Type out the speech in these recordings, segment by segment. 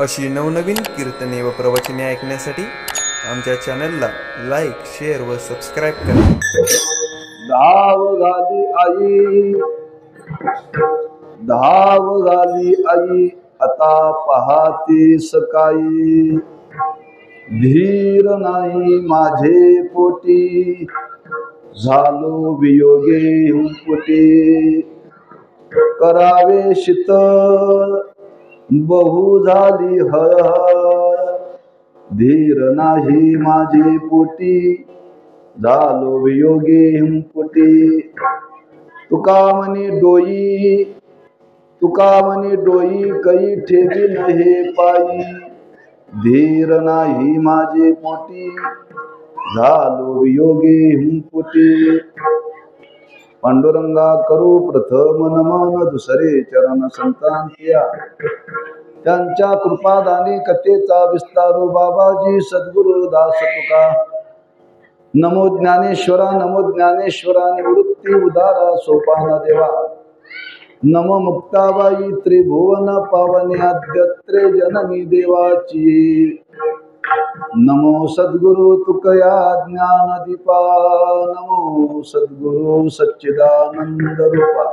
अशी नवनवीन कीर्तने व प्रवचने ऐकण्यासाठी आमच्या चॅनलला लाईक, शेअर व सबस्क्राईब करा. धाव घाली आई, धाव घाली आई, आता पहाती सकाळी. धीर नाही माझे पोटी, झालो वियोगे हुंपुटी. करावे शीतळ बहु झाली हळहळ, धीर नाही माझे पोटी, झालो वियोगे हुंपुटी. तुका म्हणे डोई, तुका म्हणे डोई, कै ठेवी नहे पायी. धीर नाही माझे पोटी, झालो वियोगे हुंपुटी. पांडुरंगा करू प्रथम नमन, दुसरे चरण संतांच्या. त्यांच्या कृपादानी कथेचा विस्तारू, बाबाजी सद्गुरु दास तुका. नमो ज्ञानेश्वरा, नमो ज्ञानेश्वरा, निवृत्ती उदारा सोपान देवा. नमो मुक्ताबाई त्रिभुवन पावनी, आद्यत्रे जननी देवाची. नमो सद्गुरु तुकया ज्ञान दीपा, नमो सद्गुरु सच्चिदानंद रूपा.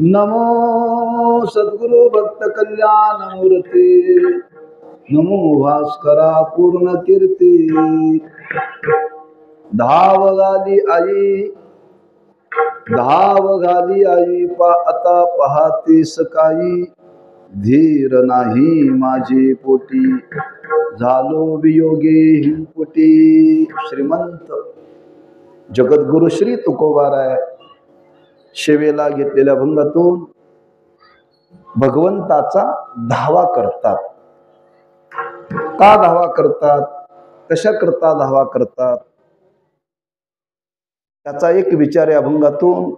नमो सद्गुरु भक्त कल्याण मूर्ती, नमो भास्करा पूर्ण कीर्ती. धाव घाली आई, धाव घाली आई, आता पहाती सकाळी. धीर नाही माझे पोटी, झालो वियोगे हिंपुटी. श्रीमंत जगद्गुरु श्री तुकोबाराय शेवेला घेतलेल्या भंगातून भगवंताचा धावा करतात. का धावा करतात, कशा करता धावा करतात, त्याचा एक विचार या अभंगातून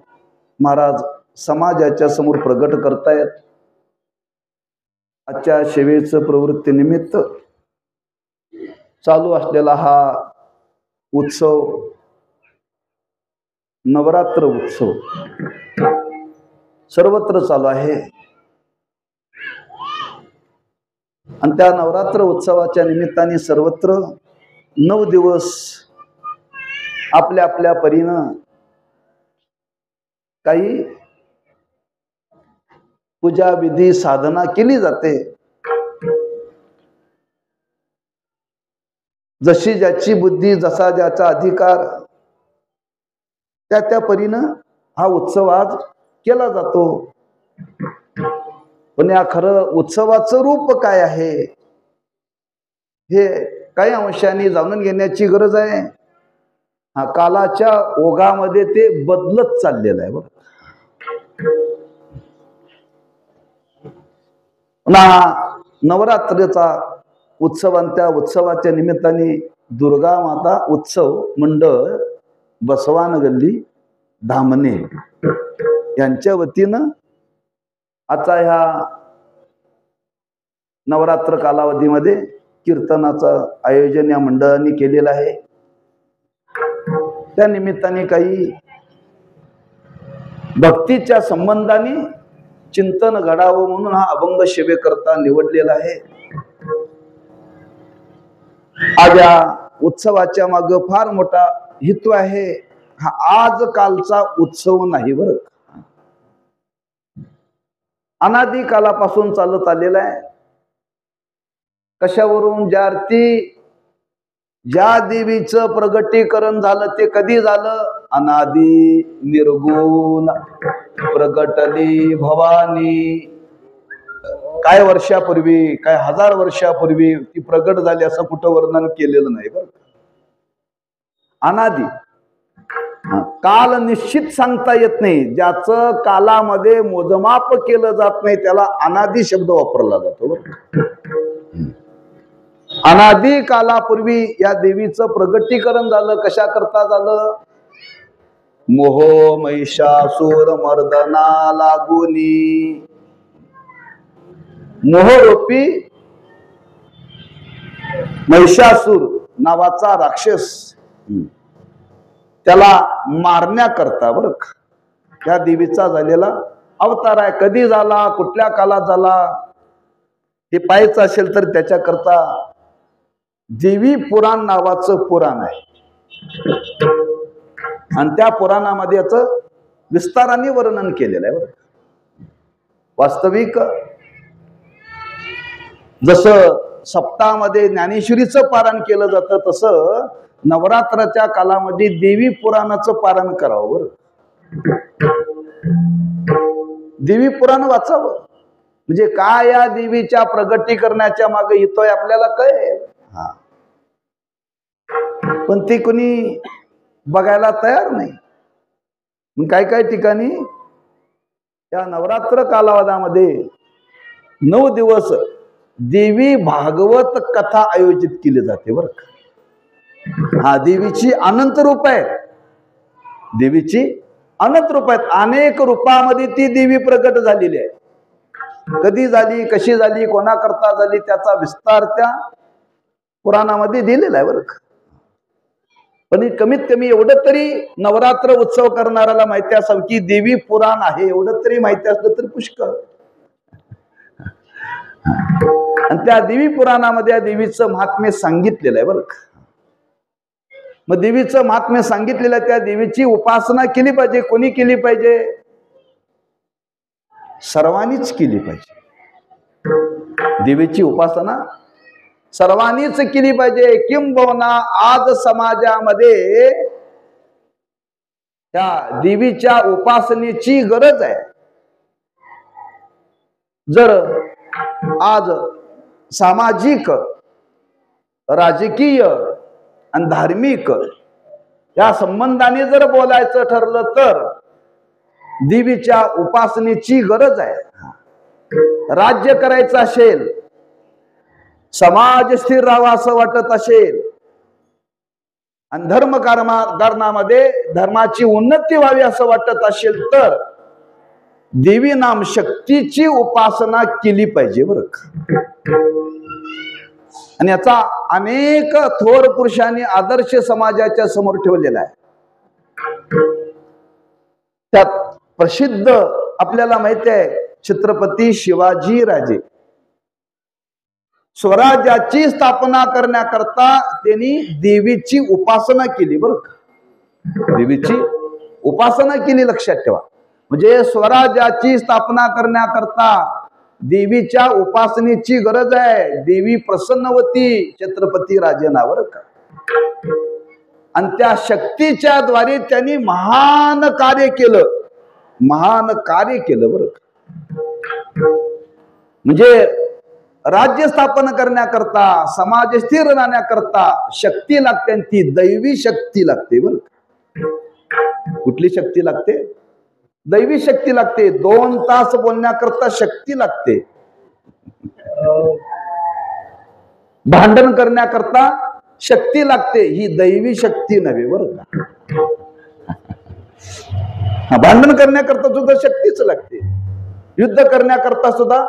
महाराज समाजाच्या समोर प्रगट करतायत. आजच्या सेवेचं प्रवृत्ती निमित्त चालू असलेला हा उत्सव, नवरात्र उत्सव सर्वत्र चालू आहे. आणि त्या नवरात्र उत्सवाच्या निमित्ताने सर्वत्र 9 दिवस आपल्या आपल्या परीनं काही पूजा विधी साधना केली जाते. जशी ज्याची बुद्धी, जसा ज्याचा अधिकार, त्या त्या परीनं हा उत्सव आज केला जातो. पण या खरं उत्सवाचं रूप काय आहे हे काही अंशाने जाणून घेण्याची गरज आहे. हा कालाच्या ओघामध्ये ते बदलत चाललेलं आहे. बरं, नवरात्रीचा उत्सव आणि त्या उत्सवाच्या निमित्ताने दुर्गा माता उत्सव मंडळ बसवान गल्ली धामणे यांच्या वतीनं आता ह्या नवरात्र कालावधीमध्ये कीर्तनाचं आयोजन या मंडळाने केलेलं आहे. त्या निमित्ताने काही भक्तीच्या संबंधाने चिंतन घडावं म्हणून हा अभंग सेवेकरता निवडलेला आहे. आज या उत्सवाच्या माग फार मोठा हेतू आहे. हा आज कालचा उत्सव नाही बरं, अनादी कालापासून चालत आलेला आहे. कशावरून, ज्या देवीचं प्रगटीकरण झालं ते कधी झालं, अनादी निर्गुण प्रगटली भवानी. काय वर्षापूर्वी, काय 1000 वर्षापूर्वी ती प्रगट झाली असं कुठं वर्णन केलेलं नाही बरं. अनादी, काल निश्चित सांगता येत नाही, ज्याचं कालामध्ये मोजमाप केलं जात नाही त्याला अनादी शब्द वापरला जातो बरं. अनादी कालापूर्वी या देवीचं प्रगटीकरण झालं. कशा करता झालं, मोह महिषासूर मर्दना लागुनी. मोहरूपी महिषासूर नावाचा राक्षस, त्याला मारण्याकरता बरं त्या देवीचा झालेला अवतार आहे. कधी झाला, कुठल्या कालात झाला हे पाहायचं असेल तर त्याच्याकरता देवी पुराण नावाचं पुराण आहे आणि त्या पुराणामध्ये याचं विस्ताराने वर्णन केलेलं आहे. वास्तविक जसं सप्ताहामध्ये ज्ञानेश्वरीचं पारायण केलं जातं तसं नवरात्राच्या कालामध्ये देवी पुराणाचं पारायण करावं. बरं, देवी पुराण वाचावं म्हणजे काय या देवीच्या प्रगटीकरणाच्या मागे येतोय आपल्याला कळेल. पण ते कोणी बघायला तयार नाही. मग काय काय ठिकाणी त्या नवरात्र कालावधामध्ये 9 दिवस देवी भागवत कथा आयोजित केली जाते. बरं का, देवीची अनंत रूप आहे. देवीची अनंत रूप आहेत. अनेक रूपामध्ये ती देवी प्रकट झालेली आहे. कधी झाली, कशी झाली, कोणाकरता झाली, त्याचा विस्तार त्या पुराणामध्ये दिलेला आहे. बरं का, पण कमीत कमी एवढं तरी नवरात्र उत्सव करणाऱ्याला माहिती असावं की देवी पुराण आहे. एवढं तरी माहिती असलं तर पुष्कळ. आणि त्या देवी पुराणामध्ये या देवीचं महात्म्य सांगितलेलं आहे. बरं का, मग देवीचं महात्म्य सांगितलेलं आहे. त्या देवीची उपासना केली पाहिजे. कोणी केली पाहिजे? सर्वांनीच केली पाहिजे. देवीची उपासना सर्वांनीच केली पाहिजे. किंबहुना आज समाजामध्ये त्या देवीच्या उपासनेची गरज आहे. जर आज सामाजिक, राजकीय आणि धार्मिक या संबंधाने जर बोलायचं ठरलं तर देवीच्या उपासनेची गरज आहे. राज्य करायचं असेल, समाज स्थिर राहावा असं वाटत असेल आणि धर्मकारणामध्ये धर्माची उन्नती व्हावी असं वाटत असेल तर देवी नाम शक्तीची उपासना केली पाहिजे. बरं का, आणि याचा अनेक थोर पुरुषांनी आदर्श समाजाच्या समोर ठेवलेला आहे. त्यात प्रसिद्ध आपल्याला माहिती आहे छत्रपती शिवाजी राजे स्वराज्याची स्थापना करण्याकरता त्यांनी देवीची उपासना केली. बरं का, देवीची उपासना केली, लक्षात ठेवा. म्हणजे स्वराज्याची स्थापना करण्याकरता देवीच्या उपासनेची गरज आहे. देवी प्रसन्न होती छत्रपती राजेंना. बरं का, आणि त्या शक्तीच्या द्वारे त्यांनी महान कार्य केलं. महान कार्य केलं. बरं का, म्हणजे राज्य स्थापन करण्याकरता, समाज स्थिर राहण्याकरता शक्ती लागते आणि ती दैवी शक्ती लागते. बरं का, कुठली शक्ती लागते? दैवी शक्ती लागते. 2 तास बोलण्याकरता शक्ती लागते. भांडण करण्याकरता शक्ती लागते. ही दैवी शक्ती नव्हे. बरं का, भांडण करण्याकरता सुद्धा शक्तीच लागते. युद्ध करण्याकरता सुद्धा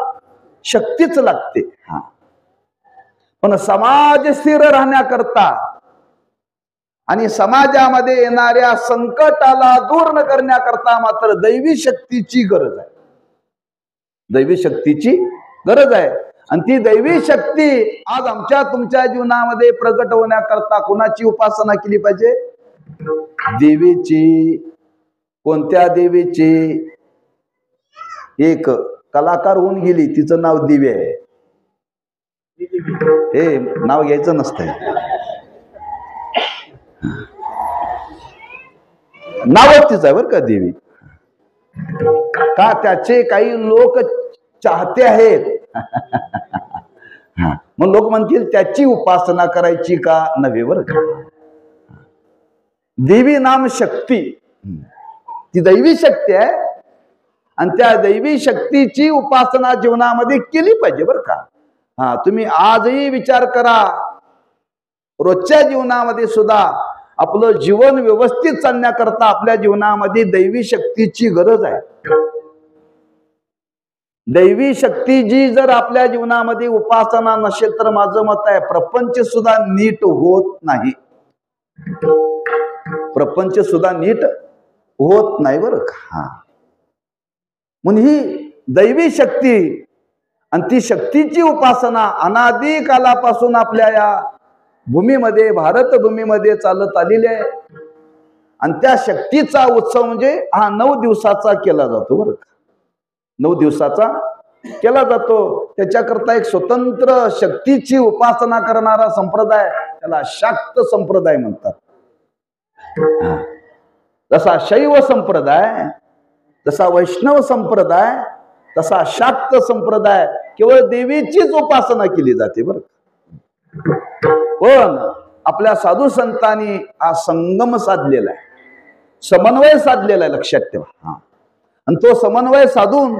शक्तीच लागते. पण समाज स्थिर राहण्याकरता आणि समाजामध्ये येणाऱ्या संकटाला दूर न करण्याकरता मात्र दैवी शक्तीची गरज आहे. दैवी शक्तीची गरज आहे. आणि ती दैवी शक्ती आज आमच्या तुमच्या जीवनामध्ये प्रगट होण्याकरता कुणाची उपासना केली पाहिजे? देवीची. कोणत्या देवीची? एक कलाकार होऊन गेली, तिचं नाव दिव्या आहे. हे नाव घ्यायचं नसतंय. नावच तिचं आहे बरं का देवी. का त्याचे काही लोक चाहते आहेत. मग लोक म्हणतील त्याची उपासना करायची का? नव्हे. बरं का, देवी नाम शक्ती ती दैवी शक्ती आहे आणि त्या दैवी शक्तीची उपासना जीवनामध्ये केली पाहिजे. बरं का, तुम्ही आजही विचार करा, रोजच्या जीवनामध्ये सुद्धा आपलं जीवन व्यवस्थित चालण्याकरता आपल्या जीवनामध्ये दैवी शक्तीची गरज आहे. दैवी शक्ती जी जर आपल्या जीवनामध्ये उपासना नसेल तर माझं मत आहे प्रपंच सुद्धा नीट होत नाही. प्रपंच सुद्धा नीट होत नाही. बरं का, म्हणून ही दैवी शक्ती आणि ती शक्तीची उपासना अनादी कालापासून आपल्या या भूमीमध्ये, भारत भूमीमध्ये चालत आलेली आहे. आणि त्या शक्तीचा उत्सव म्हणजे हा 9 दिवसाचा केला जातो बरं का. 9 दिवसाचा केला जातो. त्याच्याकरता एक स्वतंत्र शक्तीची उपासना करणारा संप्रदाय, त्याला शाक्त संप्रदाय म्हणतात. जसा शैव संप्रदाय, जसा वैष्णव संप्रदाय, तसा शाक्त संप्रदाय केवळ देवीचीच उपासना केली जाते बरं. पण आपल्या साधू संतांनी हा संगम साधलेला आहे, समन्वय साधलेला आहे, लक्षात ठेवा. आणि तो समन्वय साधून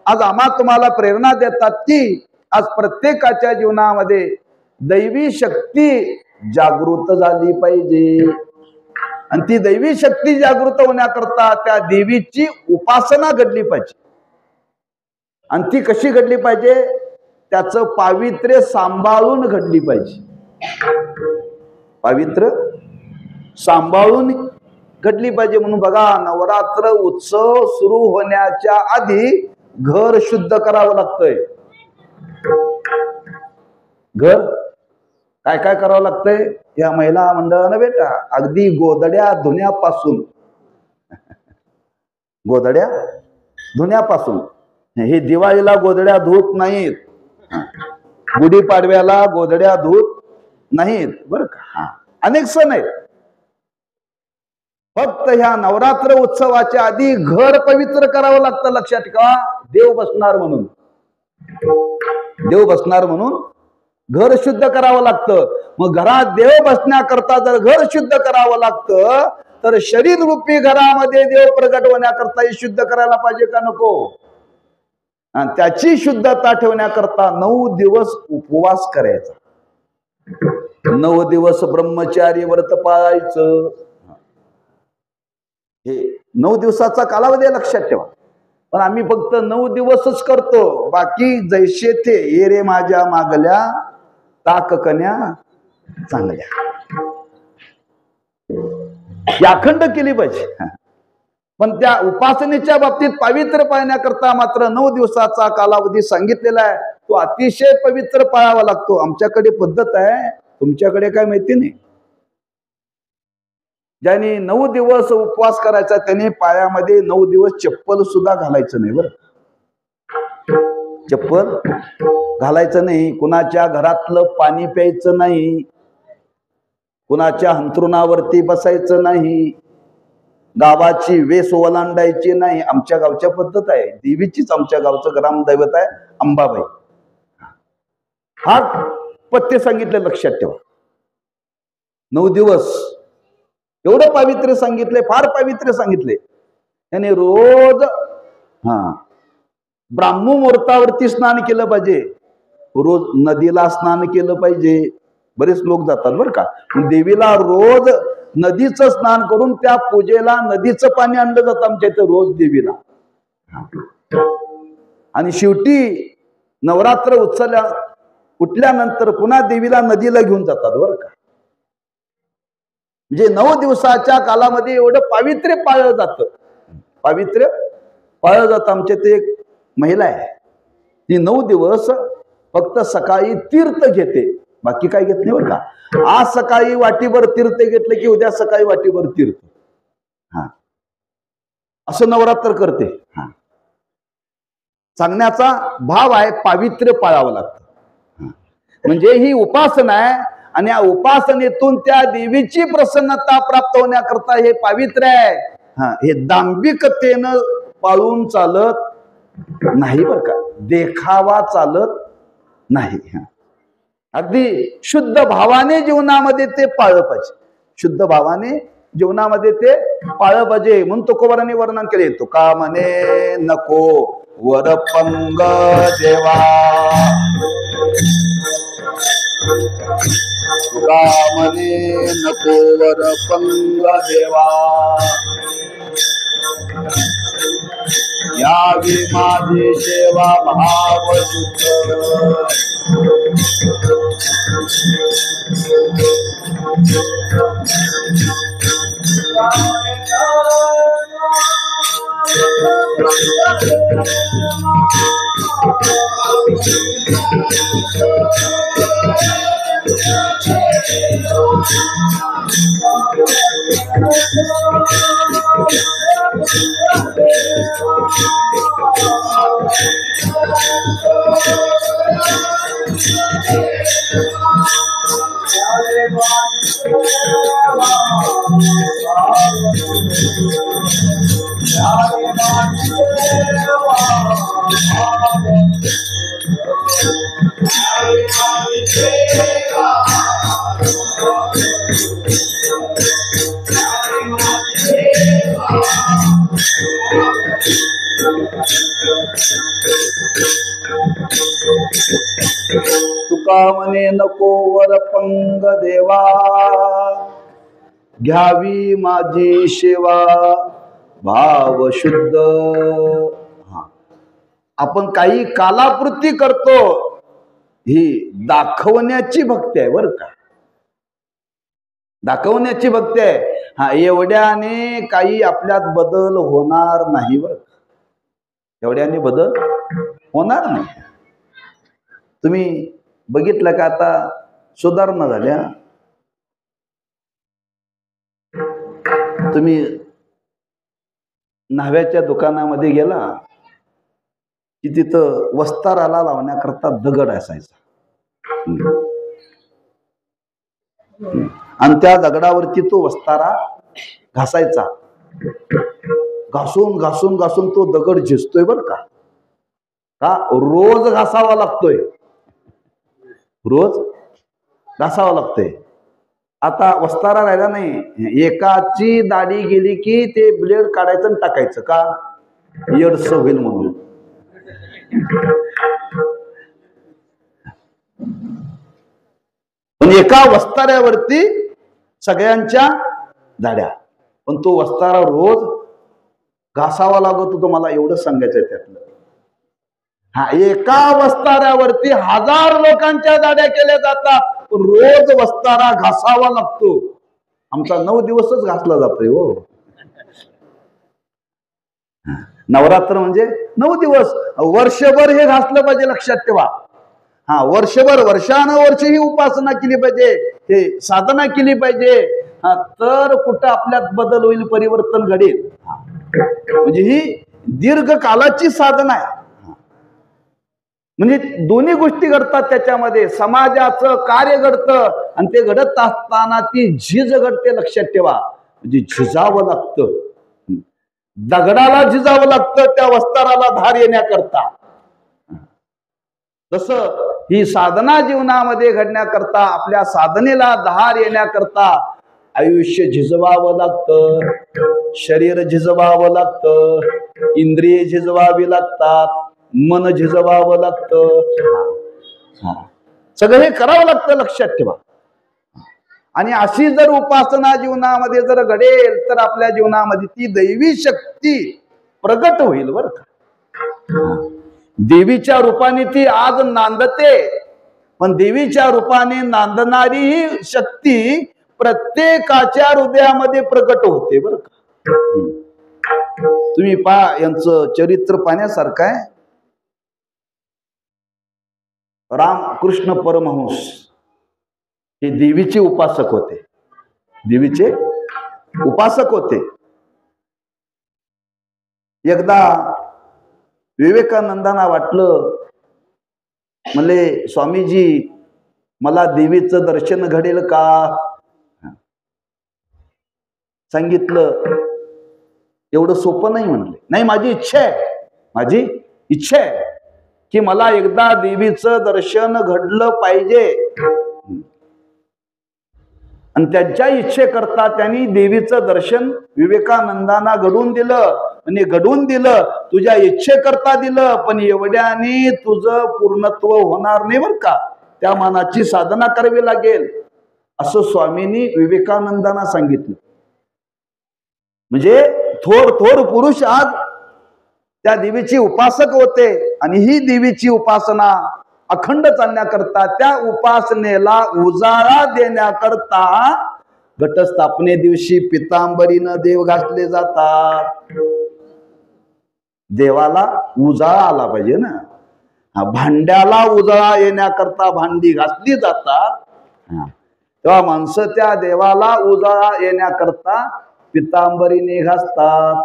आज आम्हा तुम्हाला प्रेरणा देतात की आज प्रत्येकाच्या जीवनामध्ये दैवी शक्ती जागृत झाली पाहिजे. आणि ती दैवी शक्ती जागृत होण्याकरता त्या देवीची उपासना घडली पाहिजे. आणि ती कशी घडली पाहिजे? त्याचं पावित्र्य सांभाळून घडली पाहिजे. पावित्र्य सांभाळून घडली पाहिजे. म्हणून बघा, नवरात्र उत्सव सुरू होण्याच्या आधी घर शुद्ध करावं लागतंय. घर काय काय करावं लागतंय? या महिला मंडळानं बेटा अगदी गोधड्या धुण्यापासून, गोधड्या धुण्यापासून, हे दिवाळीला गोधड्या धुत नाहीत, गुढीपाडव्याला गोधड्या धुत नाहीत बरं का. अनेक सण आहेत. फक्त ह्या नवरात्र उत्सवाच्या आधी घर पवित्र करावं लागतं. लक्षात ठेवा, देव बसणार म्हणून, देव बसणार म्हणून घर शुद्ध करावं लागतं. मग घरात देव बसण्याकरता जर घर शुद्ध करावं लागतं तर शरीर रूपी घरामध्ये देव प्रगट होण्याकरता हे शुद्ध करायला पाहिजे का नको? आणि त्याची शुद्धता ठेवण्याकरता 9 दिवस उपवास करायचा. 9 दिवस ब्रह्मचारी व्रत पाळायचं. हे 9 दिवसाचा कालावधी लक्षात ठेवा. पण आम्ही फक्त 9 दिवसच करतो. बाकी जैसे थे ये रे माझ्या मागल्या ताक कन्या चांगल्या, अखंड केली पाहिजे. पण त्या उपासनेच्या बाबतीत पावित्र्य पाळण्याकरता मात्र 9 दिवसाचा कालावधी सांगितलेला आहे. तो अतिशय पवित्र पाळावा लागतो. आमच्याकडे पद्धत आहे, तुमच्याकडे काय माहिती नाही. ज्याने 9 दिवस उपवास करायचा त्याने पायामध्ये 9 दिवस चप्पल सुद्धा घालायचं नाही बरं. चप्पल घालायचं नाही. कुणाच्या घरातलं पाणी प्यायचं नाही, कुणाच्या अंथरुणावरती बसायचं नाही, गावाची वेस ओलांडायची नाही. आमच्या गावच्या पद्धत आहे, देवीचीच आमच्या गावचं ग्रामदैवत आहे अंबाबाई. हा पथ्य सांगितलं, लक्षात ठेवा. 9 दिवस एवढं पावित्र्य सांगितले, फार पावित्र्य सांगितले. त्याने रोज ब्राह्मण मुहूर्तावरती स्नान केलं पाहिजे, रोज नदीला स्नान केलं पाहिजे. बरेच लोक जातात बरं का. देवीला रोज नदीचं स्नान करून त्या पूजेला नदीचं पाणी आणलं जातं आमच्या इथे रोज देवीला. आणि शेवटी नवरात्र उत्सव उठल्यानंतर पुन्हा देवीला नदीला घेऊन जातात बरं का. म्हणजे 9 दिवसाच्या कालामध्ये एवढं पावित्र्य पाळलं जातं. पावित्र्य पाळलं जातं. आमच्या ते एक महिला आहे, ती 9 दिवस फक्त सकाळी तीर्थ घेते, बाकी काय घेत नाही बरं का. आज सकाळी वाटीभर तीर्थ घेतलं की उद्या सकाळी वाटीभर तीर्थ, असं नवरात्र करते. सांगण्याचा भाव आहे पावित्र्य पाळावं लागतं. म्हणजे ही उपासना आहे आणि या उपासनेतून त्या देवीची प्रसन्नता प्राप्त होण्याकरता हे पावित्र्य आहे. हे दांभिकतेनं पाळून चालत नाही बरं का, देखावा चालत नाही. अगदी शुद्ध भावाने जीवनामध्ये ते पाळलं पाहिजे. शुद्ध भावाने जीवनामध्ये ते पाळलं पाहिजे. म्हणून तुकोबारांनी वर्णन केले, तुका म्हणे नको वरपंग देवा, तुका म्हणे नको वरपंग देवा, यावी माझी सेवा भाव शुद्ध. तुका म्हणे नको वर पंग देवा, घ्यावी माझी सेवा भाव शुद्ध. आपण काही कालापूर्ती करतो, ही दाखवण्याची भक्ती आहे बर का, दाखवण्याची भक्ती आहे. हा, एवढ्याने काही आपल्यात बदल होणार नाही बर का, एवढ्याने बदल होणार नाही. तुम्ही बघितलं का आता सुधारणा झाल्या. तुम्ही न्हाव्याच्या दुकानामध्ये गेला की तिथं वस्ताराला लावण्याकरता दगड असायचा, आणि त्या दगडावरती तो वस्तारा घासायचा. घासून घासून घासून तो दगड झिजतोय बर का, का रोज घासावा लागतोय, रोज घासावा लागतोय. आता वस्तारा राहिला नाही, एकाची दाढी गेली की ते ब्लेड काढायचं आणि टाकायचं, का येडस होईल म्हणून. पण एका वस्ताऱ्यावरती सगळ्यांच्या दाढ्या, पण तो वस्तारा रोज घासावा लागतो. तुम्हाला एवढं सांगायचंय त्यातलं. हा, एका वस्ताऱ्यावरती 1000 लोकांच्या दाढ्या केल्या जातात, रोज वस्तारा घासावा लागतो. आमचा 9 दिवसच घासला जातोय हो. नवरात्र म्हणजे 9 दिवस, वर्षभर हे घासलं पाहिजे, लक्षात ठेवा. हा, वर्षभर वर्षानुवर्षी ही उपासना केली पाहिजे, हे साधना केली पाहिजे. हा, तर कुठं आपल्यात बदल होईल, परिवर्तन घडेल. म्हणजे ही दीर्घकालाची साधना आहे. म्हणजे दोन्ही गोष्टी घडतात त्याच्यामध्ये, समाजाचं कार्य घडतं आणि ते घडत असताना ती झिज घडते, लक्षात ठेवा. म्हणजे झिजावं लागतं, दगडाला झिजावं लागतं त्या वस्ताराला धार येण्याकरता. तसं ही साधना जीवनामध्ये घडण्याकरता, आपल्या साधनेला धार येण्याकरता आयुष्य झिजवावं लागतं, शरीर झिजवावं लागतं, इंद्रिय झिजवावी लागतात, मन झिजवावं लागतं. सगळं हे करावं लागतं, लक्षात ठेवा. आणि अशी जर उपासना जीवनामध्ये जर घडेल तर आपल्या जीवनामध्ये ती दैवी शक्ती प्रगट होईल बर का. देवीच्या रूपाने ती आज नांदते, पण देवीच्या रूपाने नांदणारी ही शक्ती प्रत्येकाच्या हृदयामध्ये प्रगट होते बर का. तुम्ही पहा, यांचं चरित्र पाहण्यासारखं आहे. रामकृष्ण परमहंस हे देवीचे उपासक होते, देवीचे उपासक होते. एकदा विवेकानंदांना वाटलं, म्हणले स्वामीजी मला देवीचं दर्शन घडेल का. सांगितलं एवढं सोपं नाही म्हणले. नाही, माझी इच्छा आहे, माझी इच्छा आहे की मला एकदा देवीचं दर्शन घडलं पाहिजे. आणि त्यांच्या इच्छेकरता त्यांनी देवीचं दर्शन विवेकानंदांना घडवून दिलं. आणि घडवून दिलं, तुझ्या इच्छेकरता दिलं, पण एवढ्याने तुझं पूर्णत्व होणार नाही बर का, त्या मनाची साधना करावी लागेल, असं स्वामींनी विवेकानंदांना सांगितलं. म्हणजे थोर पुरुष आज त्या देवीची उपासक होते, आणि ही देवीची उपासना अखंड चालण्याकरता, त्या उपासनेला उजाळा देण्याकरता घटस्थापने दिवशी पितांबरीनं देव घासले जातात. देवाला उजाळा आला पाहिजे ना. भांड्याला उजळा येण्याकरता भांडी घासली जातात, तेव्हा माणसं त्या देवाला उजळा येण्याकरता पितांबरीने घासतात.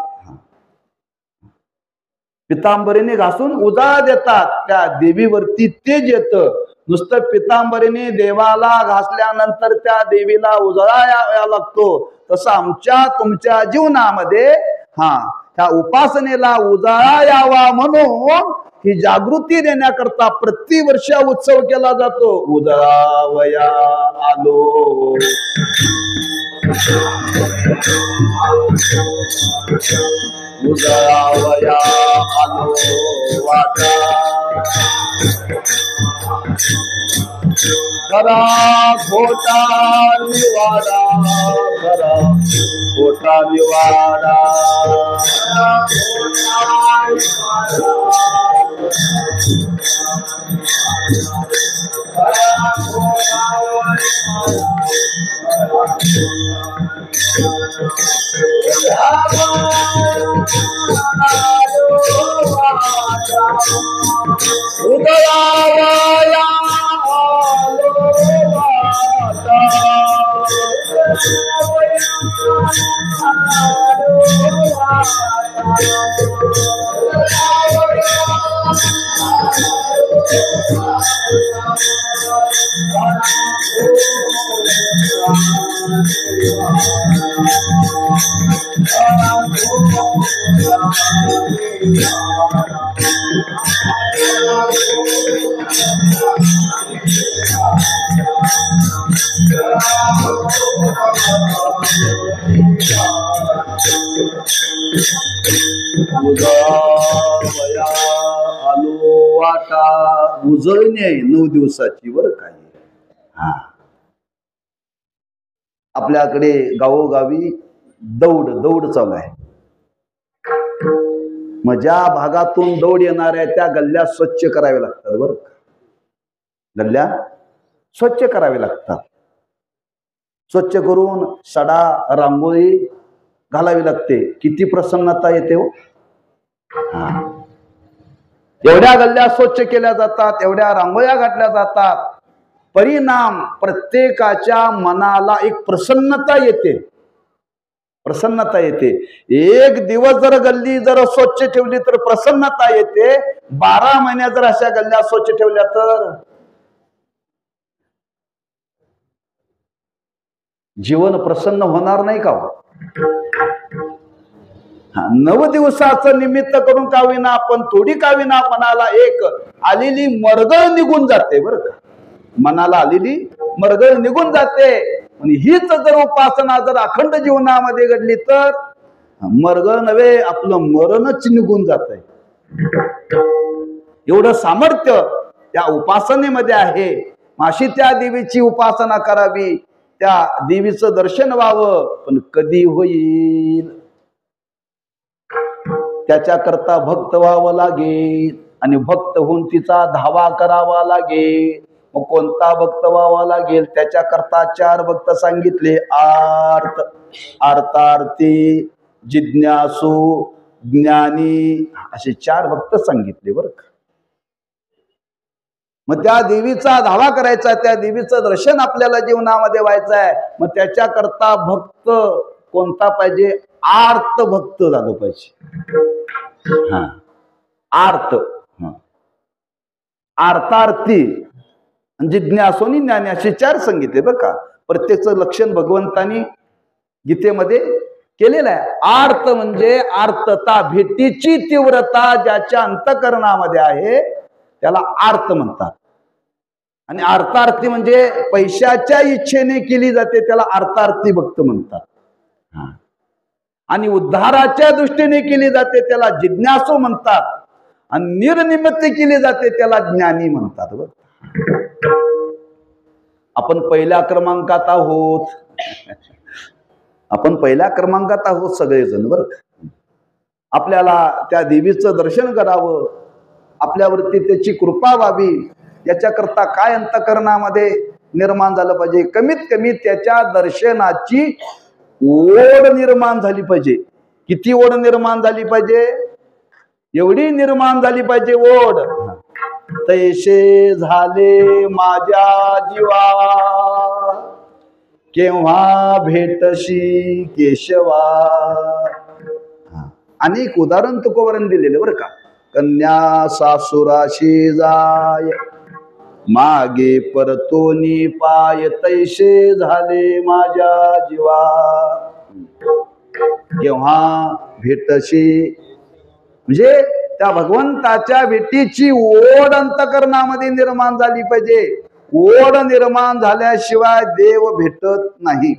पितांबरीने घासून उजाळा देतात. त्या देवीवरती तेज येतं. नुसतं पितांबरीने देवाला घासल्यानंतर त्या देवीला उजळा यावा लागतो. तसं आमच्या तुमच्या जीवनामध्ये त्या उपासनेला उजाळा यावा म्हणून ही जागृती देण्याकरता प्रतिवर्ष उत्सव केला जातो. उजळावया आलो, उजळावया आलो वाटा, खरा खोटा निवाडा, खरा खोटा निवाडा, उदयावया आलो वाटा. उजळणी आहे 9 दिवसाची वर काय. आपल्याकडे गावोगावी दौड चालू आहे. मग ज्या भागातून दौड येणार आहे त्या गल्ल्या स्वच्छ कराव्या लागतात. बरं, गल्ल्या स्वच्छ करावे लागतात. स्वच्छ करून सडा रांगोळी घालावी लागते. किती प्रसन्नता येते हो. एवढ्या गल्ल्या स्वच्छ केल्या जातात, एवढ्या रांगोळ्या घातल्या जातात. परिणाम प्रत्येकाच्या मनाला एक प्रसन्नता येते. प्रसन्नता येते. एक दिवस जर गल्ली जर स्वच्छ ठेवली तर प्रसन्नता येते. 12 महिन्या जर अशा गल्ल्या स्वच्छ ठेवल्या तर जीवन प्रसन्न होणार नाही का. 9 दिवसाचं निमित्त करून का विना आपण थोडी का विना मनाला एक आलेली मरगळ निघून जाते. बरं का, मनाला आलेली मरगळ निघून जाते. हीच जर उपासना जर अखंड जीवनामध्ये घडली तर मरगळ नव्हे, आपलं मरणच निघून जात आहे. एवढं सामर्थ्य त्या उपासनेमध्ये आहे. अशी त्या देवीची उपासना करावी, त्या देवीचं दर्शन व्हावं. पण कधी होईल त्याच्याकरता भक्त व्हावं लागेल आणि भक्त होऊन तिचा धावा करावा लागेल. मग कोणता भक्त व्हावा लागेल त्याच्याकरता 4 भक्त सांगितले. आर्त, अर्थार्थी, जिज्ञासू, ज्ञानी असे 4 भक्त सांगितले. बरं का. मग त्या देवीचा धावा करायचा, त्या देवीचं दर्शन आपल्याला जीवनामध्ये व्हायचं आहे. मग त्याच्याकरता भक्त कोणता पाहिजे. आर्त भक्त झालं पाहिजे. आर्त, अर्थार्थी, जिज्ञासू, ज्ञानी असे 4 सांगितले. बरं का. प्रत्येकचं लक्षण भगवंतानी गीतेमध्ये केलेलं आहे. आर्त म्हणजे आर्तता, भेटीची तीव्रता ज्याच्या अंतःकरणामध्ये आहे त्याला आर्त म्हणतात. आणि अर्थार्थी म्हणजे पैशाच्या इच्छेने केली जाते त्याला अर्थार्थी भक्त म्हणतात. आणि उद्धाराच्या दृष्टीने केली जाते त्याला जिज्ञासू म्हणतात. आणि निर्निमित्त केली जाते त्याला ज्ञानी म्हणतात. आपण पहिल्या क्रमांकात आहोत. आपण पहिल्या क्रमांकात आहोत सगळेजण. बरं, आपल्याला त्या देवीचं दर्शन करावं, आपल्यावरती त्याची कृपा व्हावी, याच्याकरता काय अंतःकरणामध्ये निर्माण झालं पाहिजे. कमीत कमी त्याच्या दर्शनाची ओढ निर्माण झाली पाहिजे. किती ओढ निर्माण झाली पाहिजे. एवढी निर्माण झाली पाहिजे ओढ तैसे झाले माझ्या जीवा, केव्हा भेटशी केशवा. अनेक उदाहरण तुकोबरांनी दिलेले बरं का. कन्या सासुराशी जाय, मागे परतोनी पाय, तैसे झाले माझ्या जीवा, केव्हा भेटशी. म्हणजे त्या भगवंताच्या भेटीची ओढ अंतकरणामध्ये निर्माण झाली पाहिजे. ओढ निर्माण झाल्याशिवाय देव भेटत नाही.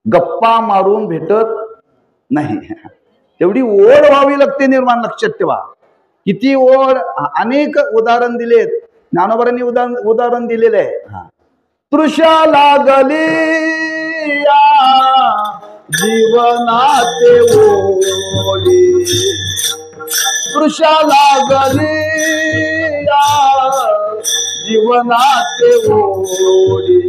गप्पा मारून भेटत नाही. तेवढी ओढ व्हावी लागते निर्माण. लक्षात ठेवा. किती ओढ. अनेक उदाहरण दिलेत. ज्ञानोबांनी उदाहरण दिलेले आहे. तृषा लागली या जीवनाते ओढी, तृषा लागली या जीवनाते ओढी,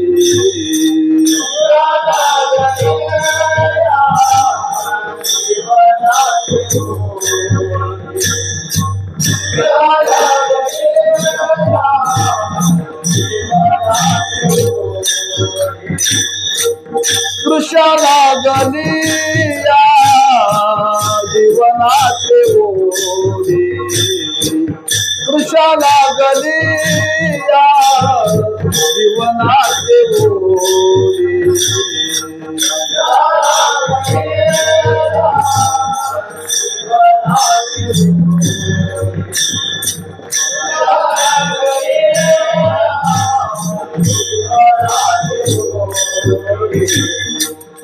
तृषा लागली या जीवनाचे ओढी, तृषा लागली या जीवनाचे ओढी.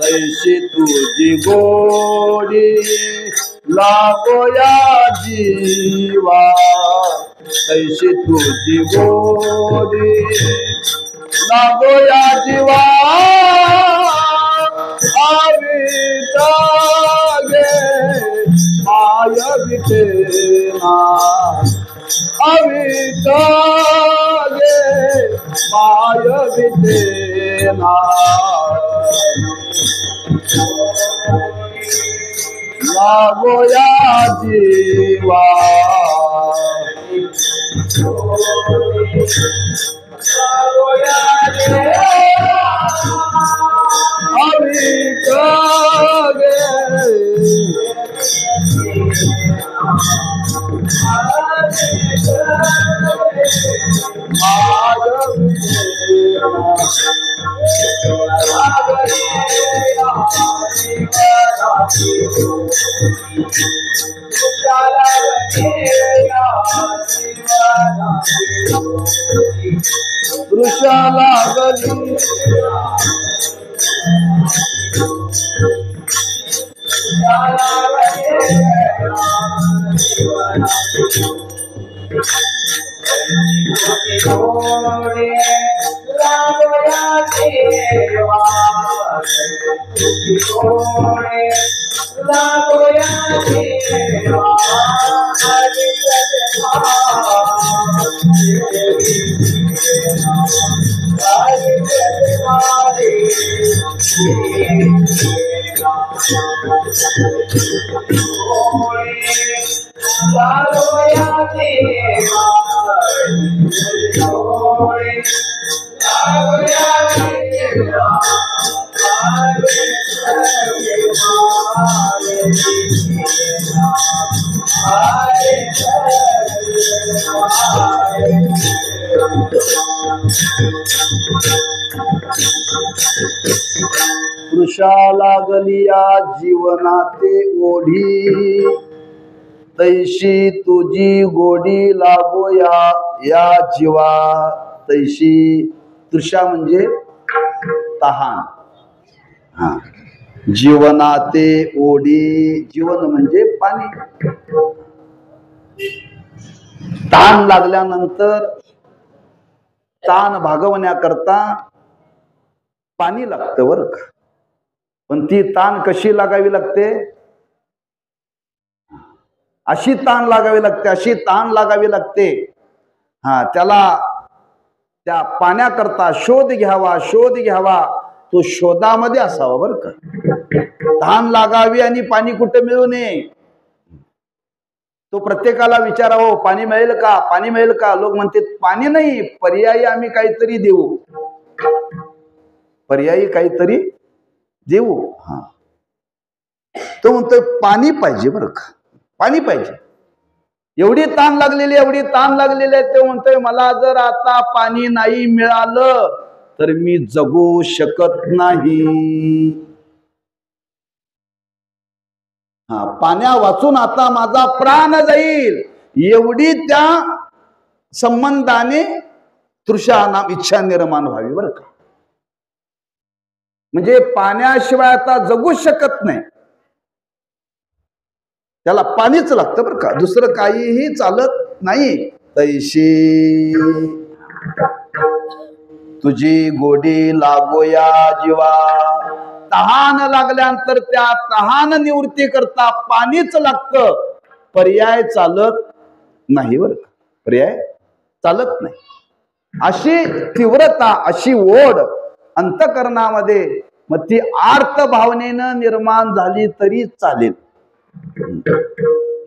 तैशी तुझी गोडी लागोया जीवा, तैशी तुझी गोडी लागोया जीवा, आविता गे माय विटेना, आविता गे माय विटेना. लागोया जीवा, अविता गे तृषा लागली तृषा लागलिया जीवनाते ओढी, तैशी तुझी गोडी लागोया या जीवा. तैशी तृषा म्हणजे तहान. जीवनाते ओढी, जीवन म्हणजे पाणी. ताण लागल्यानंतर ताण भागवण्याकरता पाणी लागतं बरं का. पण ती ताण कशी लागावी लागते? अशी ताण लागावी लागते, अशी ताण लागावी लागते. त्याला त्या पाण्याकरता शोध घ्यावा, शोध घ्यावा. तो शोधामध्ये असावा बरं का. ताण लागावी आणि पाणी कुठे मिळू नये. तो प्रत्येकाला विचारावं पाणी मिळेल का, पाणी मिळेल का. लोक म्हणते पाणी नाही, पर्यायी आम्ही काहीतरी देऊ, पर्यायी काहीतरी देऊ. हा, तो म्हणतोय पाणी पाहिजे बरं का, पाणी पाहिजे. एवढी ताण लागलेली, एवढी ताण लागलेली आहे. ते म्हणतोय मला जर आता पाणी नाही मिळालं तर मी जगू शकत नाही. हा, पाण्या वाचून आता माझा प्राण जाईल, एवढी त्या संबंधाने तृषा नाम इच्छा निर्माण व्हावी बरं का. म्हणजे पाण्याशिवाय आता जगू शकत नाही, त्याला पाणीच लागतं बरं का, दुसरं काहीही चालत नाही. तैशी तुझी गोडी लागोया जीवा, तहान लागल्यानंतर त्या तहान निवृत्ती करता पाणीच लागतं, पर्याय चालत नाही बरं का, पर्याय चालत नाही. अशी तीव्रता, अशी ओढ अंतःकरणामध्ये, मग ती आर्त भावनेनं निर्माण झाली तरी चालेल.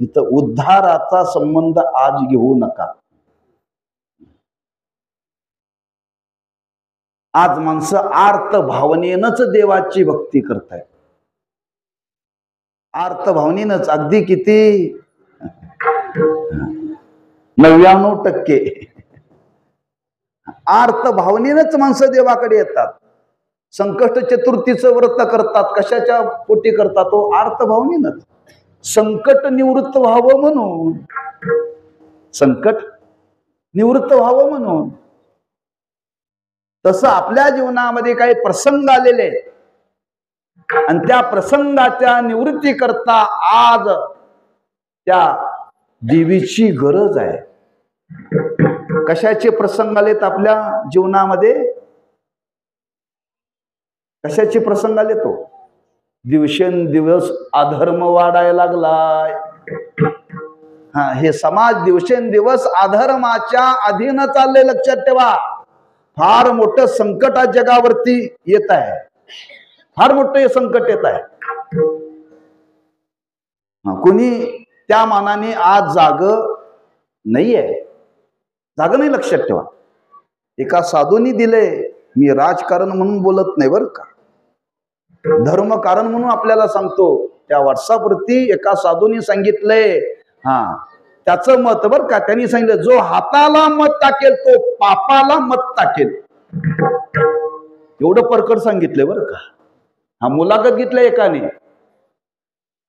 इथं उद्धाराचा संबंध आज घेऊ नका. आज माणसं आर्त भावनेनंच देवाची भक्ती करतायत, आर्त भावनेनंच. अगदी किती 99% आर्त भावनेनंच माणसं देवाकडे येतात. संकट चतुर्थीचं व्रत करतात, कशाच्या पोटी करतात? तो आर्त भावनेनंच, संकट निवृत्त व्हावं म्हणून, संकट निवृत्त व्हावं म्हणून. तसं आपल्या जीवनामध्ये काही प्रसंग आलेले आणि त्या प्रसंगाच्या निवृत्ती करता आज त्या देवीची गरज आहे. कशाचे प्रसंग आलेत आपल्या जीवनामध्ये? कशाचे प्रसंग आले? तो दिवसेंदिवस अधर्म वाढायला लागलाय. हा, हे समाज दिवसेंदिवस अधर्माच्या अधीन चालले, लक्षात ठेवा. फार मोठं संकट आज जगावरती येत आहे, फार मोठं हे संकट येत आहे. कोणी त्या मानाने आज जाग नाहीये, जाग नाही, लक्षात ठेवा. एका साधूंनी दिले, मी राजकारण म्हणून बोलत नाही बरं का, धर्म कारण म्हणून आपल्याला सांगतो. त्या व्हॉट्सअपवरती एका साधूंनी सांगितलंय, हा, त्याचं मत बरं का, त्यांनी सांगितलं जो हाताला मत टाकेल तो पापाला मत टाकेल. एवढं परकड सांगितलंय बरं का. हा, मुलाखत घेतलंय एकाने.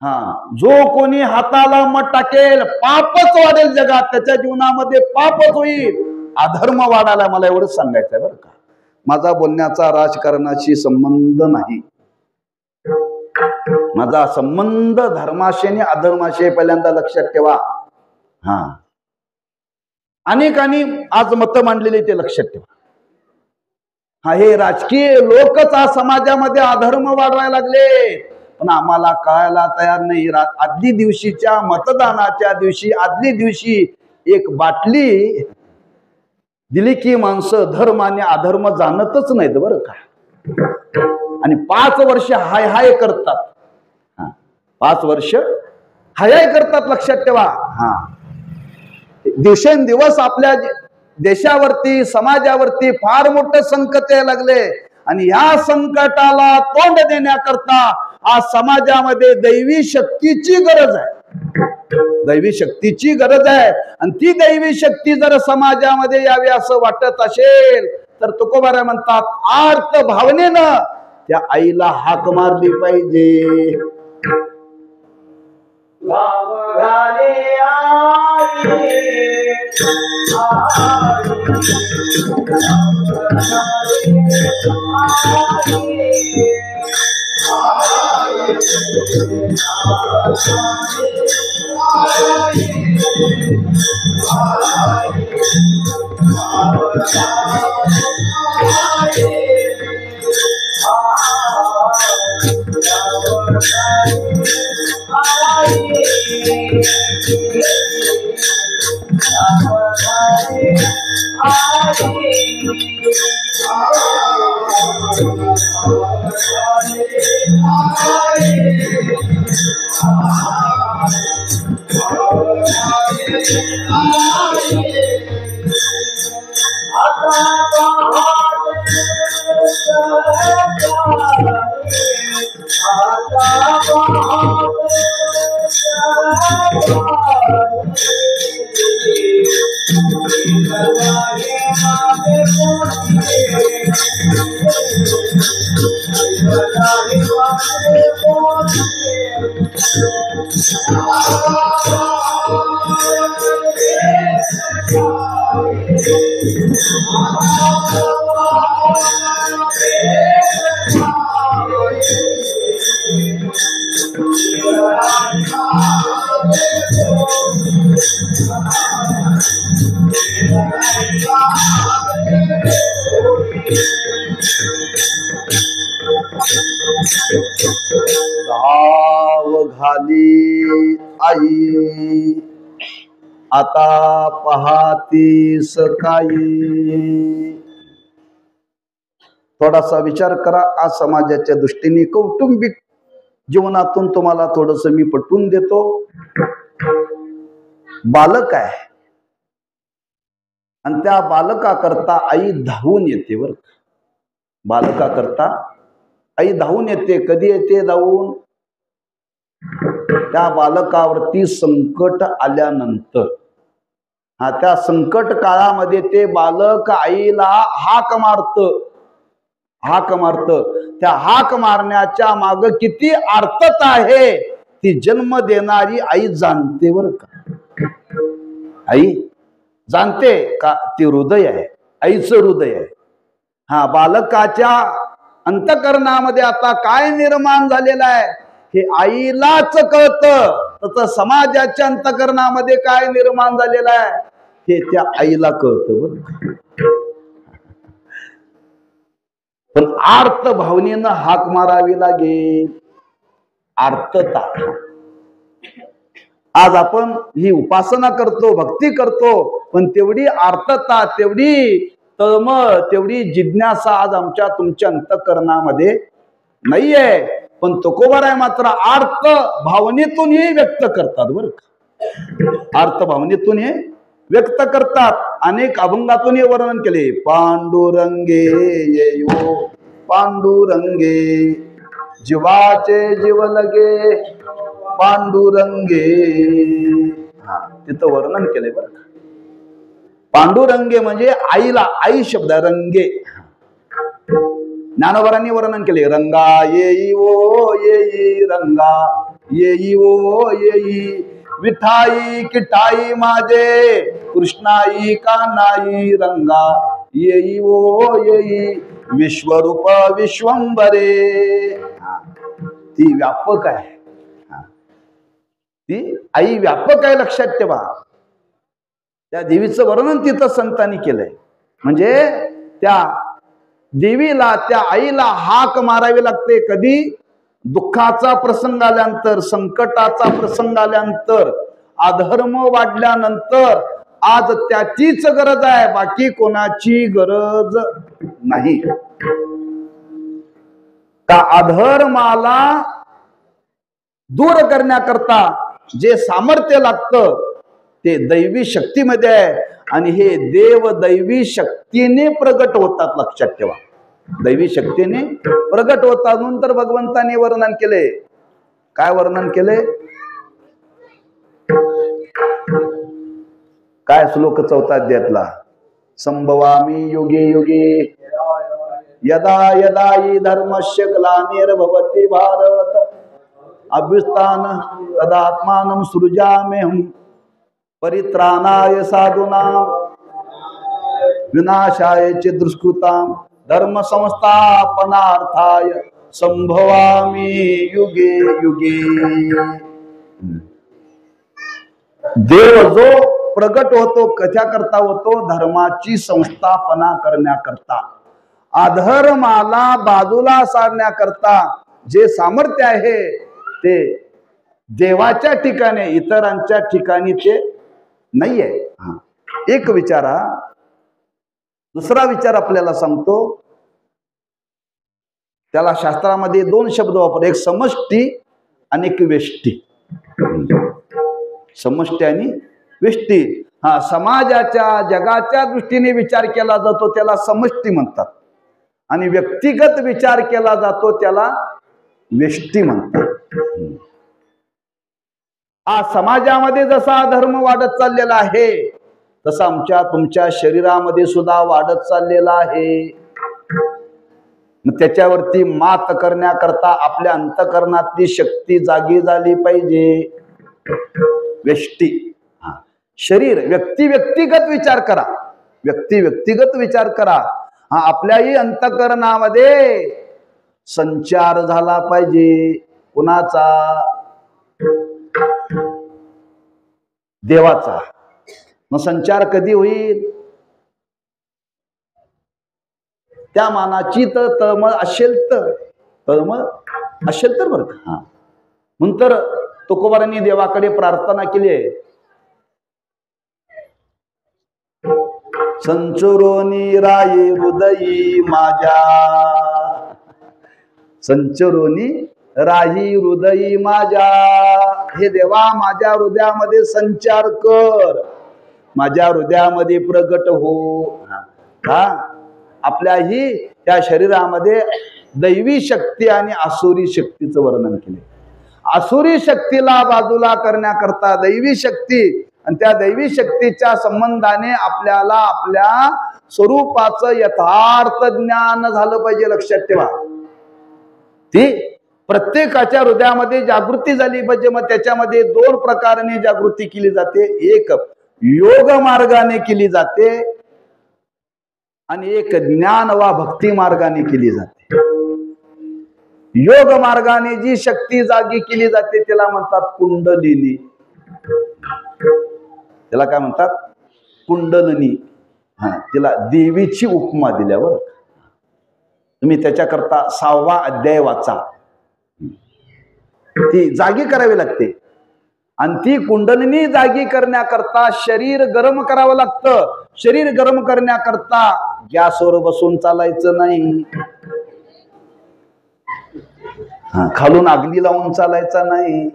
हा, जो कोणी हाताला मत टाकेल पापच वाढेल जगात, त्याच्या जीवनामध्ये पापच होईल, अधर्म वाढायला. मला एवढंच सांगायचंय बरं का. माझा बोलण्याचा राजकारणाशी संबंध नाही, माझा संबंध धर्माशी आणि अधर्माशी, पहिल्यांदा लक्षात ठेवा. हा, अनेकांनी आज मत मांडलेली, ते लक्षात ठेवा. हा, हे राजकीय लोकच आज समाजामध्ये अधर्म वाढवायला लागले, पण आम्हाला कळायला तयार नाही. आदली दिवशीच्या मतदानाच्या दिवशी, आदली दिवशी एक बाटली दिली की माणसं धर्म आणि अधर्म जाणतच नाहीत बरं का. आणि 5 वर्ष हाय हाय करतात. 5 वर्ष हाय हाय करतात, लक्षात ठेवा. हा, दिवसेंदिवस आपल्या देशावरती, समाजावरती फार मोठं संकट यायला लागले. आणि या संकटाला तोंड देण्याकरता आज समाजामध्ये दैवी शक्तीची गरज आहे, दैवी शक्तीची गरज आहे. आणि ती दैवी शक्ती जर समाजामध्ये यावी असं वाटत असेल तर तुकोबाराय म्हणतात, आर्त भावनेनं त्या आईला हाक मारली पाहिजे. धाव घाली आई आता पाहतीस काही. थोडासा विचार करा. आज समाजाच्या दृष्टीने कौटुंबिक जीवनातून तुम्हाला थोडस मी पटवून देतो. बालक आहे आणि त्या बालकाकरता आई धावून येते. बर, बालकाकरता आई धावून येते. कधी येते धावून? त्या बालकावरती संकट आल्यानंतर. त्या संकट काळामध्ये ते बालक आईला हाक मारत. त्या हाक मारण्याच्या माग किती अर्थता आहे ती जन्म देणारी आई जाणते. बर का, आई जाणते का ती हृदय आहे, आईचं हृदय आहे. बालकाच्या अंतकरणामध्ये आता काय निर्माण झालेलं आहे हे आईलाच कळतं. तसं समाजाच्या अंतकरणामध्ये काय निर्माण झालेलं आहे हे त्या आईला कळतं. बरं, पण आर्त भावनेनं हाक मारावी लागेल. आर्तता. आज आपण ही उपासना करतो, भक्ती करतो, पण तेवढी आर्तता, तेवढी तळमळ, तेवढी जिज्ञासा आज आमच्या तुमच्या अंतकरणामध्ये नाहीये. पण तुकोबाराय मात्र आर्त भावनेतून हे व्यक्त करतात. बरं का, आर्त भावनेतून हे व्यक्त करतात. अनेक अभंगातून हे वर्णन केले. पांडुरंगे येयो पांडुरंगे जीवाचे जीव लगे पांडुरंगे. तिथं वर्णन केले. बरं का, पांडुरंगे म्हणजे आईला, आई शब्द रंगे. ज्ञानोबारांनी वर्णन केले. रंगा येई ओ येई रंगा येई ओ येई विठाई किठाई माझे कृष्णाई का नाही रंगा येई ओ येई विश्वरूप विश्वंबरे. ती व्यापक आहे. ती आई व्यापक आहे, लक्षात ठेवा. त्या देवीचं वर्णन तिथं संतांनी केलंय. म्हणजे त्या देवीला, त्या आईला हाक मारावी लागते. कधी? दुःखाचा प्रसंग आल्यानंतर, संकटाचा प्रसंग आल्यानंतर, अधर्म वाढल्यानंतर. आज त्याचीच गरज आहे, बाकी कोणाची गरज नाही. का अधर्माला दूर करण्याकरता जे सामर्थ्य लागतं ते दैवी शक्तीमध्ये आहे. आणि हे देव दैवी शक्तीने प्रगट होतात, लक्षात ठेवा. दैवी शक्तीने प्रगट होतात. म्हणून तर भगवंताने वर्णन केले. काय वर्णन केले? काय श्लोक 4 अध्यायातला? संभवामी युगे युगे यदा यदा हि धर्मस्य ग्लानिर्भवति भारत अभ्युत्थान तदात्मानं सृजाम्यहं परित्राणाय साधूनां विनाशाय च दुष्कृतां धर्म संस्थापनार्थाय संभवामि युगे युगे. देव जो प्रगट होतो कशा करता होतो? धर्माची संस्थापना करण्याकरता, अधर्माला बाजूला सारण्याकरता जे सामर्थ्य आहे ते देवाच्या ठिकाणी, इतरांच्या ठिकाणी ते नाहीये. एक विचारा. दुसरा विचार आपल्याला सांगतो. त्याला शास्त्रामध्ये 2 शब्द वापर, एक समष्टी आणि एक वेष्टी. समष्टी आणि वेष्टी. हा समाजाच्या जगाच्या दृष्टीने विचार केला जातो त्याला समष्टी म्हणतात, आणि व्यक्तिगत विचार केला जातो त्याला व्यष्टी म्हणतात. हा समाजामध्ये जसा धर्म वाढत चाललेला आहे तसा आमच्या तुमच्या शरीरामध्ये सुद्धा वाढत चाललेला आहे. मग त्याच्यावरती मात करण्याकरता आपल्या अंतःकरणातली शक्ती जागी झाली पाहिजे. व्यष्टी शरीर व्यक्तिगत विचार करा, व्यक्तिगत विचार करा. हा आपल्याही अंतःकरणामध्ये संचार झाला पाहिजे. कुणाचा? देवाचा. मग संचार कधी होईल? त्या मानाची तळमळ असेल तर, तळमळ असेल तर बरं का. म्हणून तर तुकोबारांनी देवाकडे प्रार्थना केली आहे, संचरोनी राये हृदयी माझ्या, संचरोनी राही हृदयी माझ्या. हे देवा माझ्या हृदयामध्ये संचार कर, माझ्या हृदयामध्ये प्रगट हो. का आपल्याही त्या शरीरामध्ये दैवी शक्ती आणि आसुरी शक्तीचं वर्णन केले. आसुरी शक्तीला बाजूला करण्याकरता दैवी शक्ती, आणि त्या दैवी शक्तीच्या संबंधाने आपल्याला आपल्या स्वरूपाचं यथार्थ ज्ञान झालं पाहिजे. लक्षात ठेवा, ती प्रत्येकाच्या हृदयामध्ये जागृती झाली पाहिजे. मग त्याच्यामध्ये दोन प्रकाराने जागृती केली जाते, एक योग मार्गाने केली जाते आणि एक ज्ञान वा भक्ती मार्गाने केली जाते. योग मार्गाने जी शक्ती जागी केली जाते त्याला म्हणतात कुंडलिनी. त्याला काय म्हणतात? कुंडलिनी. तिला देवीची उपमा दिल्यावर तुम्ही त्याच्याकरता 6वा अध्याय वाचा. ती जागी करावी लागते, आणि ती कुंडलिनी जागी करण्याकरता शरीर गरम करावं लागतं. शरीर गरम करण्याकरता गॅसवर बसून चालायचं नाही, खालून आगली लावून चालायचा नाही.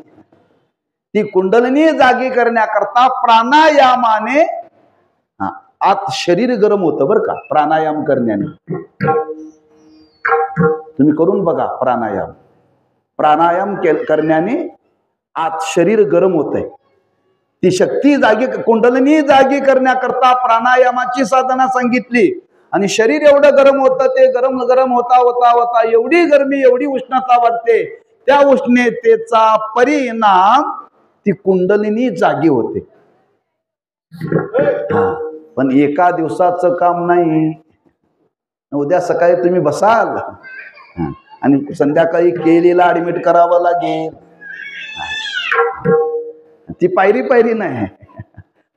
ती कुंडलिनी जागी करण्याकरता प्राणायामाने आत शरीर गरम होतं बरं का. प्राणायाम करण्याने तुम्ही करून बघा. प्राणायाम करण्याने आत शरीर गरम होत आहे. ती शक्ती जागी, कुंडलिनी जागी करण्याकरता प्राणायामाची साधना सांगितली, आणि शरीर एवढं गरम होतं, ते गरम होता एवढी गरमी, एवढी उष्णता वाढते. त्या उष्णतेचा परिणाम ती कुंडलिनी जागी होते. पण एका दिवसाचं काम नाही. उद्या सकाळी तुम्ही बसाल आणि संध्याकाळी केलीला ऍडमिट करावं लागेल. ती पायरी नाही,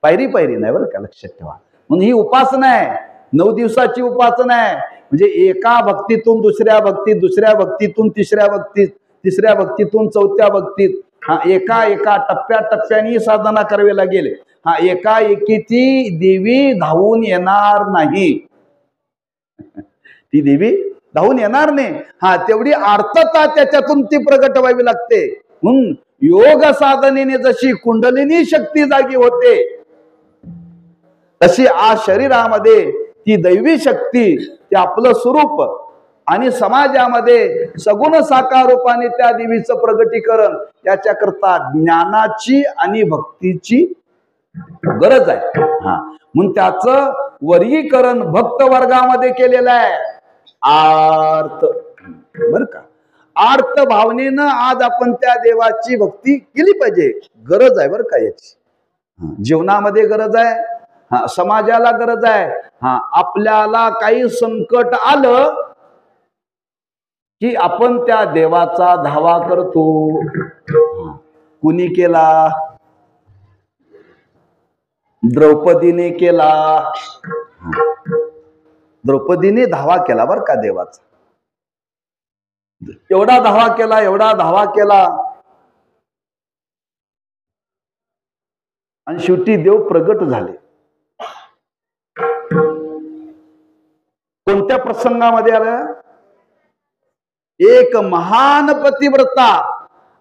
पायरी नाही बरं का. लक्षात ठेवा. म्हणून ही उपासना आहे, 9 दिवसाची उपासना आहे. म्हणजे एका भक्तीतून दुसऱ्या भक्तीत, दुसऱ्या भक्तीतून तिसऱ्या भक्तीत, तिसऱ्या भक्तीतून चौथ्या भक्तीत, एका टप्प्याटप्प्याने साधना करावी लागेल. एकाएकी ती देवी धावून येणार नाही. ती देवी धावून येणार नाही. तेवढी आर्तता त्याच्यातून ती प्रगट व्हावी लागते. म्हणून योग साधनेने जशी कुंडलिनी शक्ती जागी होते, तशी आज शरीरामध्ये ती दैवी शक्ती, ते आपलं स्वरूप, आणि समाजामध्ये सगुण साकार रूपाने त्या देवीचं प्रगटीकरण, याच्याकरता ज्ञानाची आणि भक्तीची गरज आहे. म्हणून त्याचं वर्गीकरण भक्त वर्गामध्ये केलेलं आहे. आर्त, बर का. आर्त भावनेनं आज आपण त्या देवाची भक्ती केली पाहिजे. गरज आहे बर का याची. जीवनामध्ये गरज आहे, समाजाला गरज आहे. आपल्याला काही संकट आलं की आपण त्या देवाचा धावा करतो. कुणी केला? द्रौपदीने केला. द्रौपदीने धावा केला बर का देवाचा. एवढा धावा केला, आणि शेवटी देव प्रगट झाले. कोणत्या प्रसंगामध्ये आलं? एक महान पतिव्रता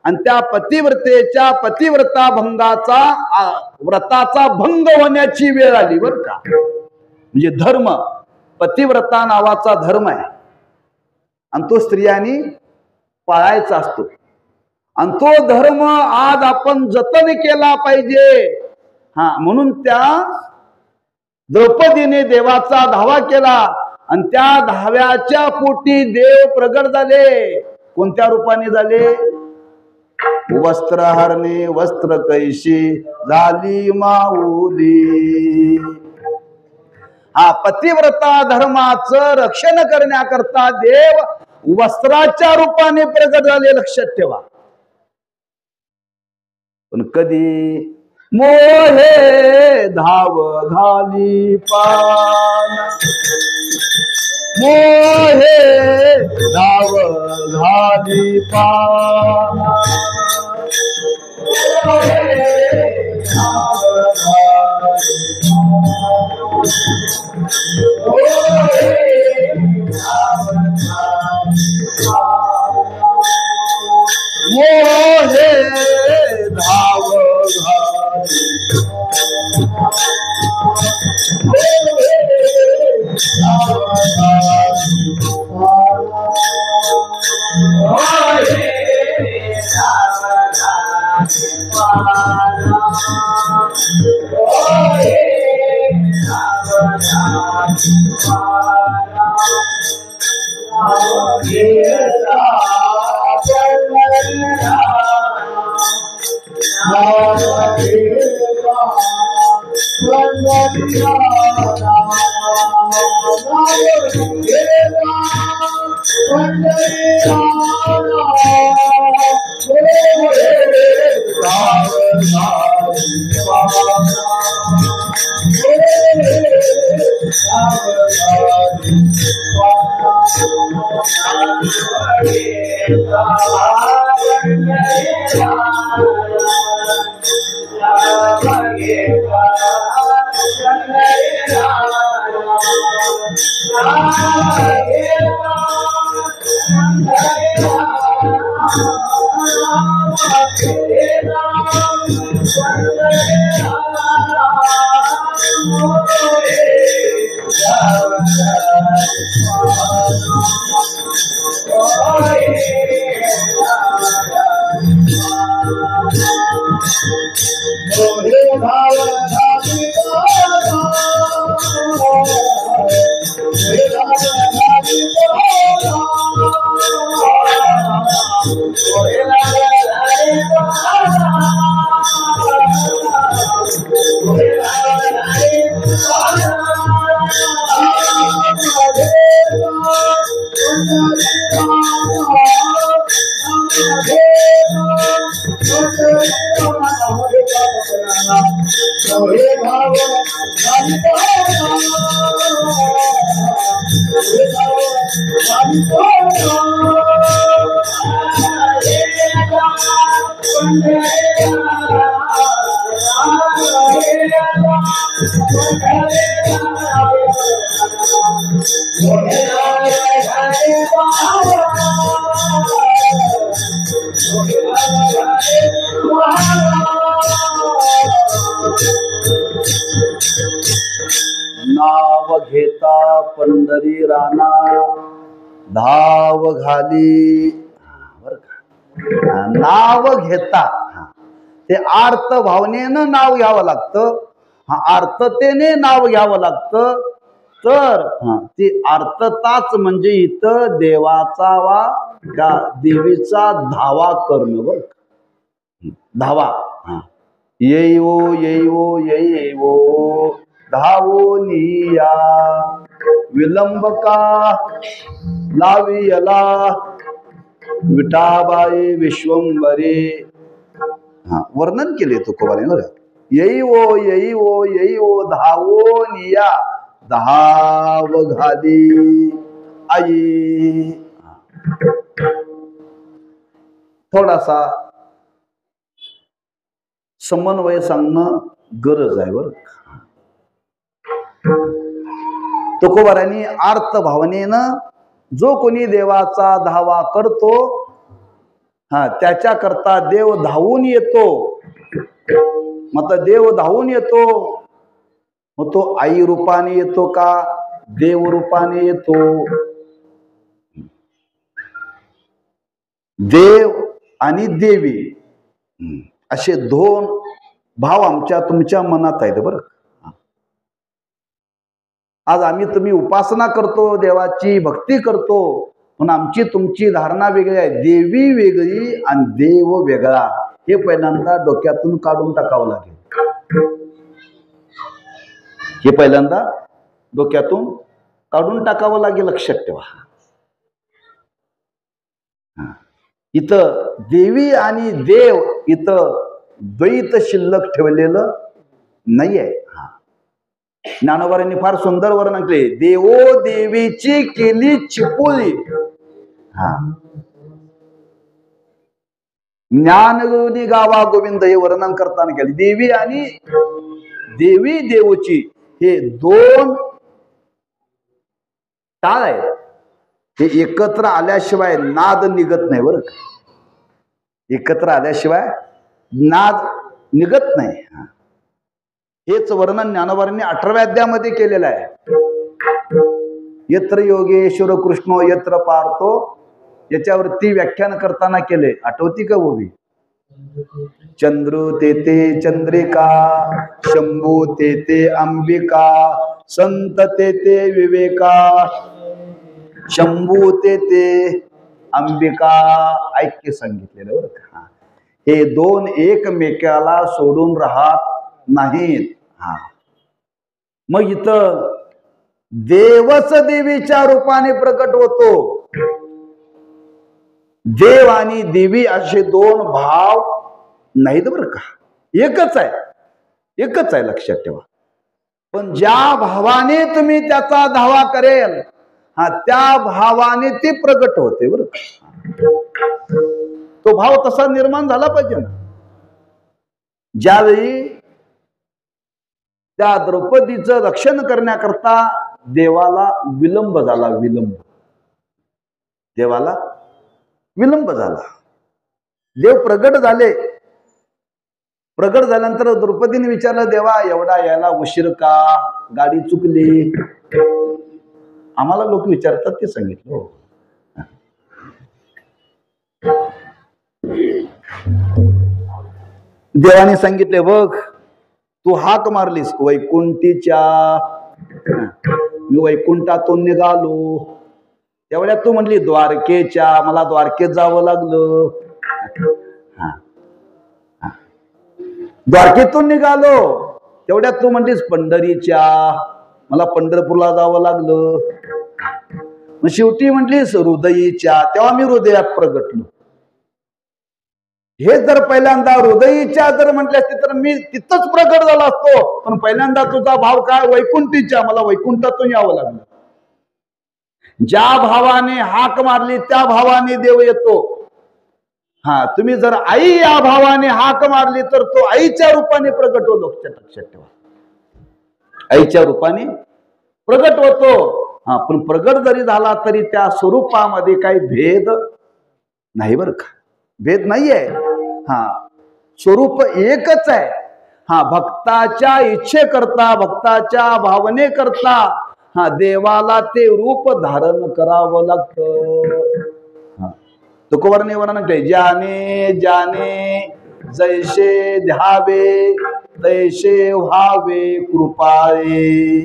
आणि त्या पतिव्रतेच्या पतिव्रता भंगाचा व्रताचा भंग होण्याची वेळ आली बर का. म्हणजे धर्म, पतिव्रता नावाचा धर्म आहे आणि तो स्त्रियांनी पाळायचा असतो आणि तो धर्म आज आपण जतन केला पाहिजे. म्हणून त्या द्रौपदीने देवाचा धावा केला आणि त्या धाव्याच्या पोटी देव प्रगट झाले. कोणत्या रूपाने झाले? वस्त्रहरणे वस्त्र कैशी झाली माऊली. पतिव्रता धर्माचं रक्षण करण्याकरता देव वस्त्राच्या रूपाने प्रगट झाले, लक्षात ठेवा. पण कधी? मोहे धाव घाली पाना, मोहे धाव घाली पाना, मोहे धाव घाली मोहे धाव घाली नाव घेता पंढरी राणा धाव घाली. बर का, नाव घेता ते आर्त भावनेनं नाव घ्यावं लागतं. आर्ततेने नाव घ्यावं लागतं. तर ती आर्तताच म्हणजे इथं देवाचा वा त्या देवीचा धावा करणं. बर धावा. येईवो येईवो येईवो धावोनिया विलंब का लावियला विठाबाई विश्वंभरे. वर्णन केले तुकोबाने बघा. येईवो येईवो येईवो धावोनिया धाव घाली आई. थोडासा समन्वय सांगणं गरज आहे बर. तुकोबारांनी अर्थ भावनेनं जो कोणी देवाचा धावा करतो त्याच्या करता देव धावून येतो. मग देव धावून येतो, मग तो आई रूपाने येतो का देव रूपाने येतो? देव आणि देवी असे दोन भाव आमच्या तुमच्या मनात आहेत बरं. आज आम्ही तुम्ही उपासना करतो, देवाची भक्ती करतो, पण आमची तुमची धारणा वेगळी आहे. देवी वेगळी आणि देव वेगळा, हे पहिल्यांदा डोक्यातून काढून टाकावं लागेल. हे पहिल्यांदा डोक्यातून काढून टाकावं लागेल, लक्षात ठेवा. इथं देवी आणि देव इथं द्वैत शिल्लक ठेवलेलं नाही आहे. ज्ञानोबांनी फार सुंदर वर्णन केले. देवो देवीची केली चिपुली. ज्ञानगुणी गावा गोविंद हे वर्णन करताना केले. देवी आणि देवी देवची हे दोन टाळ आहेत. हे एकत्र आल्याशिवाय नाद निघत नाही बरं का. एकत्र आल्याशिवाय नाद निघत नाही. हेच वर्णन ज्ञानोबांनी 18व्या अध्यायामध्ये केलेलं आहे. यत्र योगेश्वर कृष्णो यत्र पार्थो, याच्यावरती व्याख्यान करताना केले. आठवती का ओवी? चंद्र तेते चंद्रिका, शंभू तेते अंबिका, संत तेते विवेका, शंभू तेते अंबिका, ऐक्य सांगितलेलं बरं का. हे दोन एकमेकाला सोडून राहत नाहीत. मग इथं देवच देवीच्या रूपाने प्रकट होतो. देव आणि देवी असे दोन भाव नाहीत बरं का. एकच आहे, एकच आहे, लक्षात ठेवा. पण ज्या भावाने तुम्ही त्याचा धावा करेल, त्या भावाने ते प्रकट होते बरं का. तो भाव तसा निर्माण झाला पाहिजे ना. ज्यावेळी त्या द्रौपदीचं रक्षण करण्याकरता देवाला विलंब झाला, देवाला विलंब झाला. देव प्रगट झाले. प्रगट झाल्यानंतर द्रौपदीने विचारलं, देवा एवढा यायला उशीर का? गाडी चुकली? आम्हाला लोक विचारतात ते सांगितलं. देवाने सांगितले, बघ तू हाक मारलीस वैकुंठीच्या, मी वैकुंठातून निघालो. तेवढ्यात तू म्हणली द्वारकेच्या, मला द्वारकेत जावं लागलं. द्वारकेतून निघालो. तेवढ्यात तू म्हणलीस पंढरीच्या, मला पंढरपूरला जावं लागलं. मग शेवटी म्हटलीस हृदयीच्या, तेव्हा मी हृदयात प्रगटलो. हे जर पहिल्यांदा हृदयीच्या जर म्हटले असते तर मी तिथंच प्रगट झाला असतो. पण पहिल्यांदा तुझा भाव काय? वैकुंठीच्या, मला वैकुंठातून यावं लागलं. ज्या भावाने हाक मारली त्या भावाने देव येतो. तुम्ही जर आई या भावाने हाक मारली तर तो आईच्या रूपाने प्रगट होतो. लक्षात ठेवा, आईच्या रूपाने प्रगट होतो. पण प्रगट जरी झाला तरी त्या स्वरूपामध्ये काही भेद नाही बरं का. भेद नाहीये. स्वरूप एकच आहे. भक्ताच्या इच्छे करता, भक्ताच्या भावने करता देवाला ते रूप धारण करावं लागतं. तुकोबाराने वर्णन केले, ज्याने ज्याने जैसे ध्यावे तैसे व्हावे कृपाळे.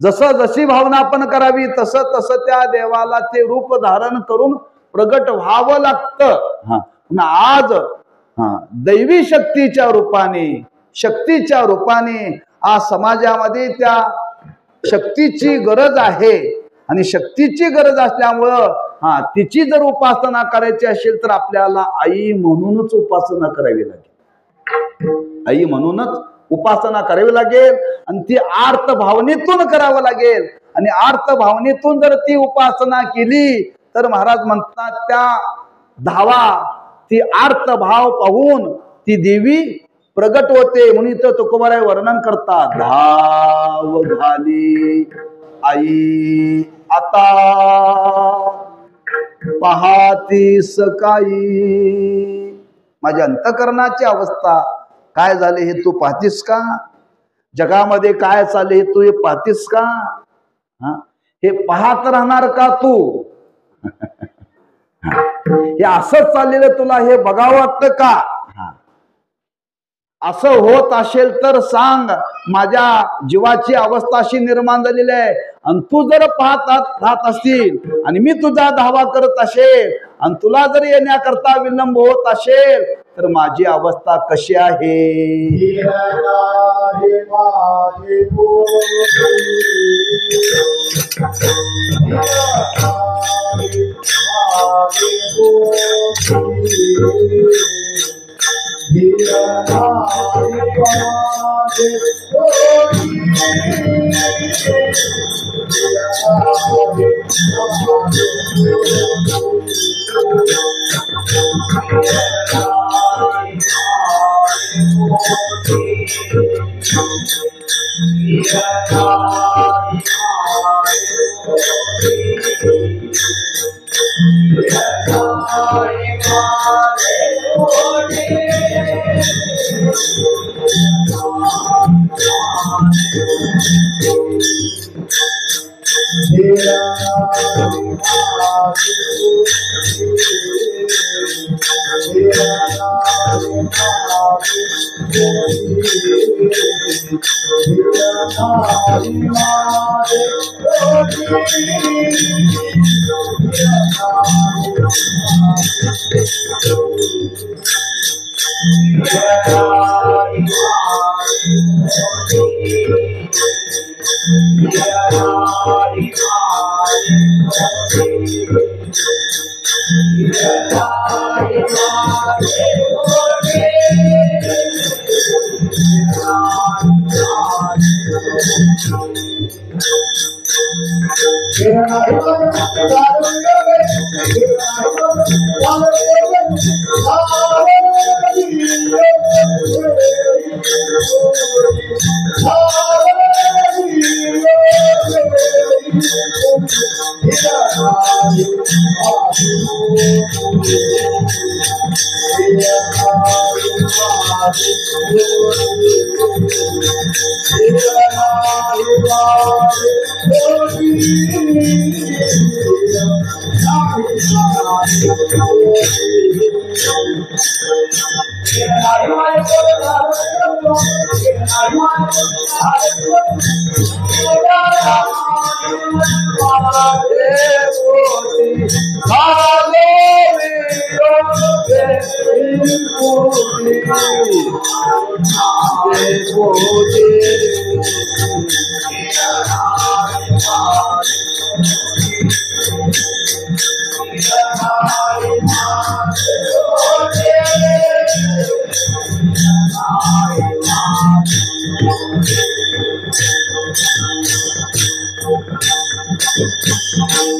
जसं जशी भावना आपण करावी तसं तसं त्या देवाला ते रूप धारण करून प्रगट व्हावं लागतं. आज दैवी शक्तीच्या रूपाने आज समाजामध्ये त्या शक्तीची गरज आहे. आणि शक्तीची गरज असल्यामुळं तिची जर उपासना करायची असेल तर आपल्याला आई म्हणूनच उपासना करावी लागेल. आई म्हणूनच उपासना करावी लागेल आणि ती आर्त भावनेतून करावं लागेल. आणि आर्त भावनेतून जर ती उपासना केली तर महाराज म्हणतात त्या धावा, ती आर्त भाव पाहून ती देवी प्रगट होते. म्हणून इथं तुकोबाराय वर्णन करतात, धाव घाली आई आता पाहतीस काही, माझ्या अंतकरणाची अवस्था काय झाले हे तू पाहतीस का? जगामध्ये काय चालले हे तू हे पाहतीस का? हे पाहत राहणार का तू? हे असंच चाललेलं तुला हे बघावं वाटतं का? असं होत असेल तर सांग, माझ्या जीवाची अवस्था अशी निर्माण झालेली आहे, आणि तू जर पाहत राहत असतील आणि मी तुझा धावा करत असेल आणि तुला जर येण्याकरता विलंब होत असेल तर माझी अवस्था कशी आहे?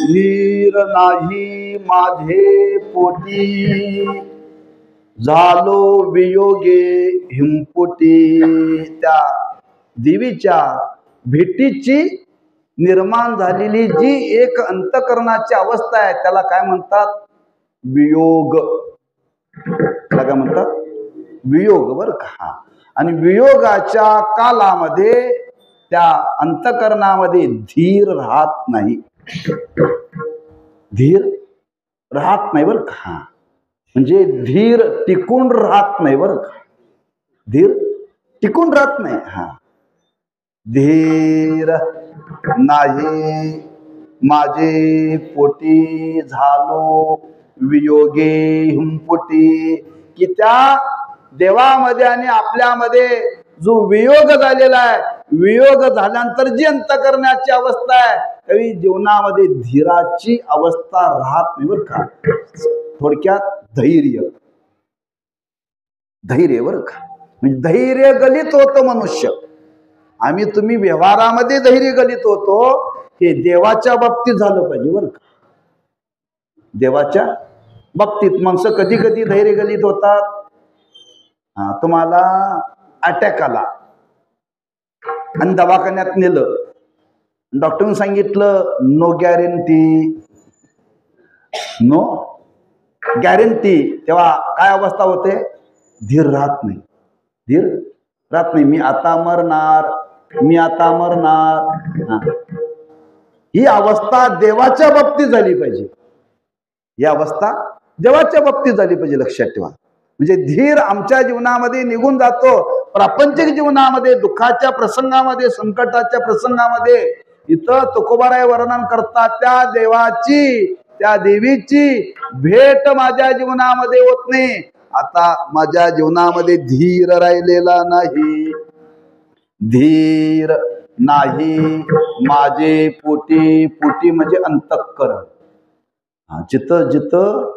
नीर नाही माझे पोटी, झालो वियोगे हिमपोटी. त्या देवीच्या भेटीची निर्माण झालेली जी एक अंतकरणाची अवस्था आहे त्याला काय म्हणतात? वियोग. त्याला काय म्हणतात? वियोग. बर का? आणि वियोगाच्या कालामध्ये त्या अंतकरणामध्ये धीर राहत नाही. धीर राहत नाही बर का? म्हणजे धीर टिकून राहत नाही बर का? धीर टिकून राहत नाही. धीर नाही माझे पोटी, झालो वियोगे हिमपोटी. की त्या देवामध्ये आणि आपल्यामध्ये जो वियोग झालेला आहे, वियोग झाल्यानंतर जी अंतकरणाची अवस्था आहे त्यावेळी जीवनामध्ये धीराची अवस्था राहत नाही बर का? थोडक्यात धैर्य. धैर्य बर का? म्हणजे धैर्य गलित होतं मनुष्य. आम्ही तुम्ही व्यवहारामध्ये धैर्य गलित होतो, हे देवाच्या बाबतीत झालं पाहिजे बर का? देवाच्या बाबतीत माणसं कधी कधी धैर्य गलित होतात. तुम्हाला अटॅक आला आणि दवाखान्यात नेलं, डॉक्टरने सांगितलं नो गॅरंटी, नो गॅरंटी, तेव्हा काय अवस्था होते? धीर राहत नाही, धीर राहत नाही. मी आता मरणार, मी आता मरणार. ही अवस्था देवाच्या बाबतीत झाली पाहिजे, ही अवस्था देवाच्या बाबतीत झाली पाहिजे, लक्षात ठेवा. म्हणजे धीर आमच्या जीवनामध्ये निघून जातो. प्रापंचिक जीवनामध्ये, दुःखाच्या प्रसंगामध्ये, संकटाच्या प्रसंगामध्ये इथं तुकोबाराय वर्णन करतात, त्या देवाची, त्या देवीची भेट माझ्या जीवनामध्ये होत नाही. आता माझ्या जीवनामध्ये धीर राहिलेला नाही, धीर नाही माझे पोटी. पोटी म्हणजे अंतःकरण. जिथं जिथं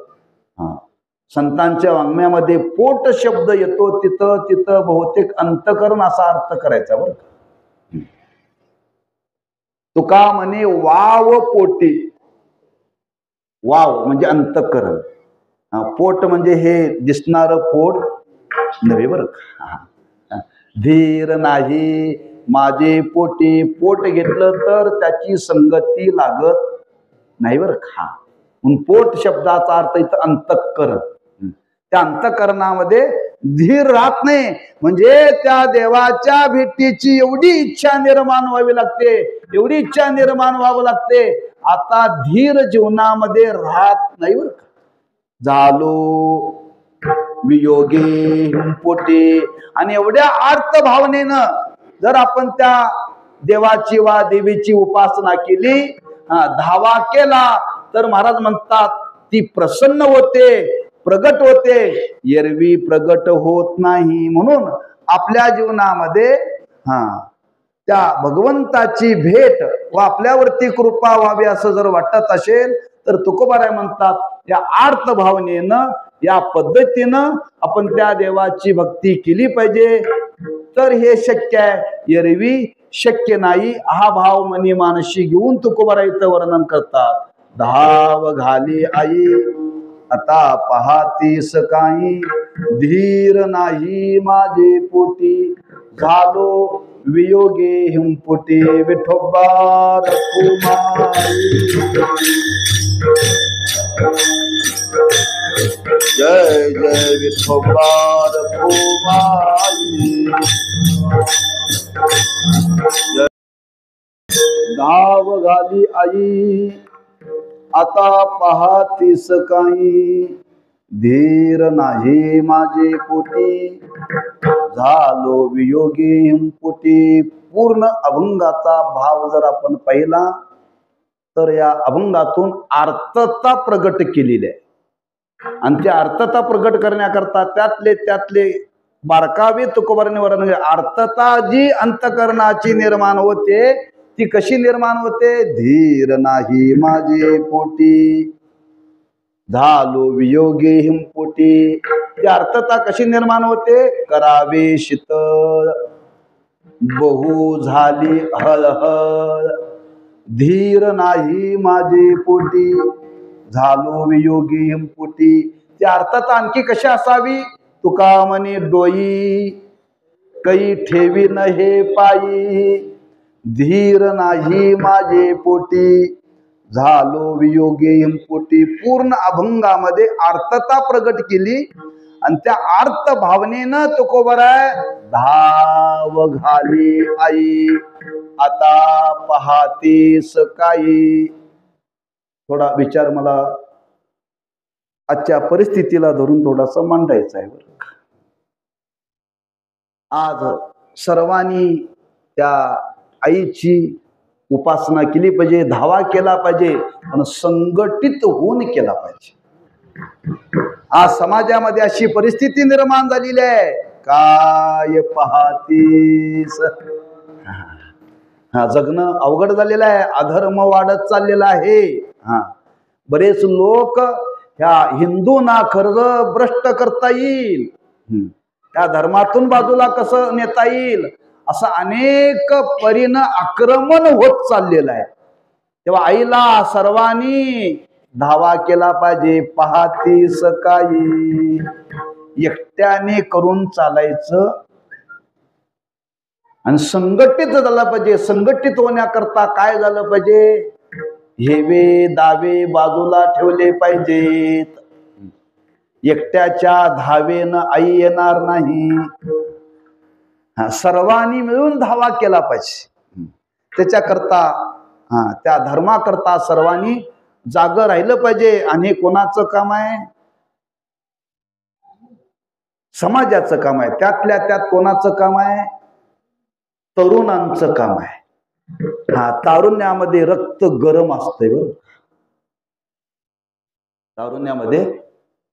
संतांच्या वाङ्मयामध्ये पोट शब्द येतो तिथं तिथं बहुतेक अंतःकरण असा अर्थ करायचा बरं. तुका म्हणे वाव पोटी, वाव म्हणजे अंतःकरण, पोट म्हणजे हे दिसणारं पोट नव्हे बरं. धीर नाही माझे पोटी, पोट घेतलं तर त्याची संगती लागत नाही बरं का. म्हणून पोट शब्दाचा अर्थ इथं अंतःकरण. त्या अंतःकरणामध्ये धीर राहत नाही, म्हणजे त्या देवाच्या भेटीची एवढी इच्छा निर्माण व्हावी लागते, एवढी इच्छा निर्माण व्हावं लागते. आता धीर जीवनामध्ये राहत नाही बरं का. झालो वियोगे पोटे, आणि एवढ्या आर्त भावनेनं जर आपण त्या देवाची वा देवीची उपासना केली, धावा केला, तर महाराज म्हणतात ती प्रसन्न होते, प्रगट होते. एरवी प्रगट होत नाही. म्हणून आपल्या जीवनामध्ये त्या भगवंताची भेट व आपल्यावरती कृपा व्हावी असं जर वाटत असेल तर तुकोबाराय म्हणतात या आर्त भावनेनं, या पद्धतीनं आपण त्या देवाची भक्ती केली पाहिजे, तर हे शक्य आहे. एरवी शक्य नाही. हा भाव मनी मानशी घेऊन तुकोबाराय इथं वर्णन करतात. धाव घाली आई आता पाहतीस काही, धीर नाही माझे पोटी, झालो वियोगे हिंपुटी. विठोबा जय जय विठोबा धाव घाली आई आता पाहतीस काही, धीर नाही माझे पोटी, झालो वियोगी हिंपुटी. पूर्ण अभंगाचा भाव जर आपण पाहिला तर या अभंगातून आर्तता प्रगट केलेली आहे. आणि त्या आर्तता प्रगट करण्याकरता त्यातले बारकावे तुकोबाराने वर्णन. आर्तता जी अंतःकरणाची निर्माण होते ती कशी निर्माण होते? धीर नाही माझे पोटी, झालो वियोगी हिंपोटी. ती अर्थता कशी निर्माण होते? करावे शीतळ बहु झाली हळहळ, धीर नाही माझे पोटी, झालो वियोगी हिंपोटी. ती अर्थता आणखी कशी असावी? तुका म्हणे डोई कै ठेवी न हे पायी, धीर नाही माझे पोटी, झालो वियोगी हिंपोटी. पूर्ण अभंगामध्ये आर्तता प्रगट केली आणि त्या आर्त भावनेनं तुकोबाराय धाव घाली आई आता पाहतीस काही. थोडा विचार मला आजच्या परिस्थितीला धरून थोडासा मांडायचा आहे. आज सर्वांनी त्या आईची उपासना केली पाहिजे, धावा केला पाहिजे, पण संघटित होऊन केला पाहिजे. आज समाजामध्ये अशी परिस्थिती निर्माण झालेली आहे, काय पाहतीस. जगणं अवघड झालेलं आहे, अधर्म वाढत चाललेला आहे. बरेच लोक ह्या हिंदूंना खरं भ्रष्ट करता येईल, त्या धर्मातून बाजूला कसं नेता येईल असं अनेक परीनं आक्रमण होत चाललेलं आहे. तेव्हा आईला सर्वांनी धावा केला पाहिजे. पाहतीस काही एकट्याने करून चालायचं आणि संघटित झालं पाहिजे. संघटित होण्याकरता काय झालं पाहिजे? हेवे दावे बाजूला ठेवले पाहिजेत. एकट्याच्या धावेनं आई येणार नाही. सर्वांनी मिळून धावा केला पाहिजे. त्याच्याकरता त्या धर्माकरता सर्वांनी जागं राहिलं पाहिजे. आणि हे कोणाचं काम आहे? समाजाचं काम आहे. त्यातल्या त्यात कोणाचं काम आहे? तरुणांचं काम आहे. तारुण्यामध्ये रक्त गरम असतंय बरं. तारुण्यामध्ये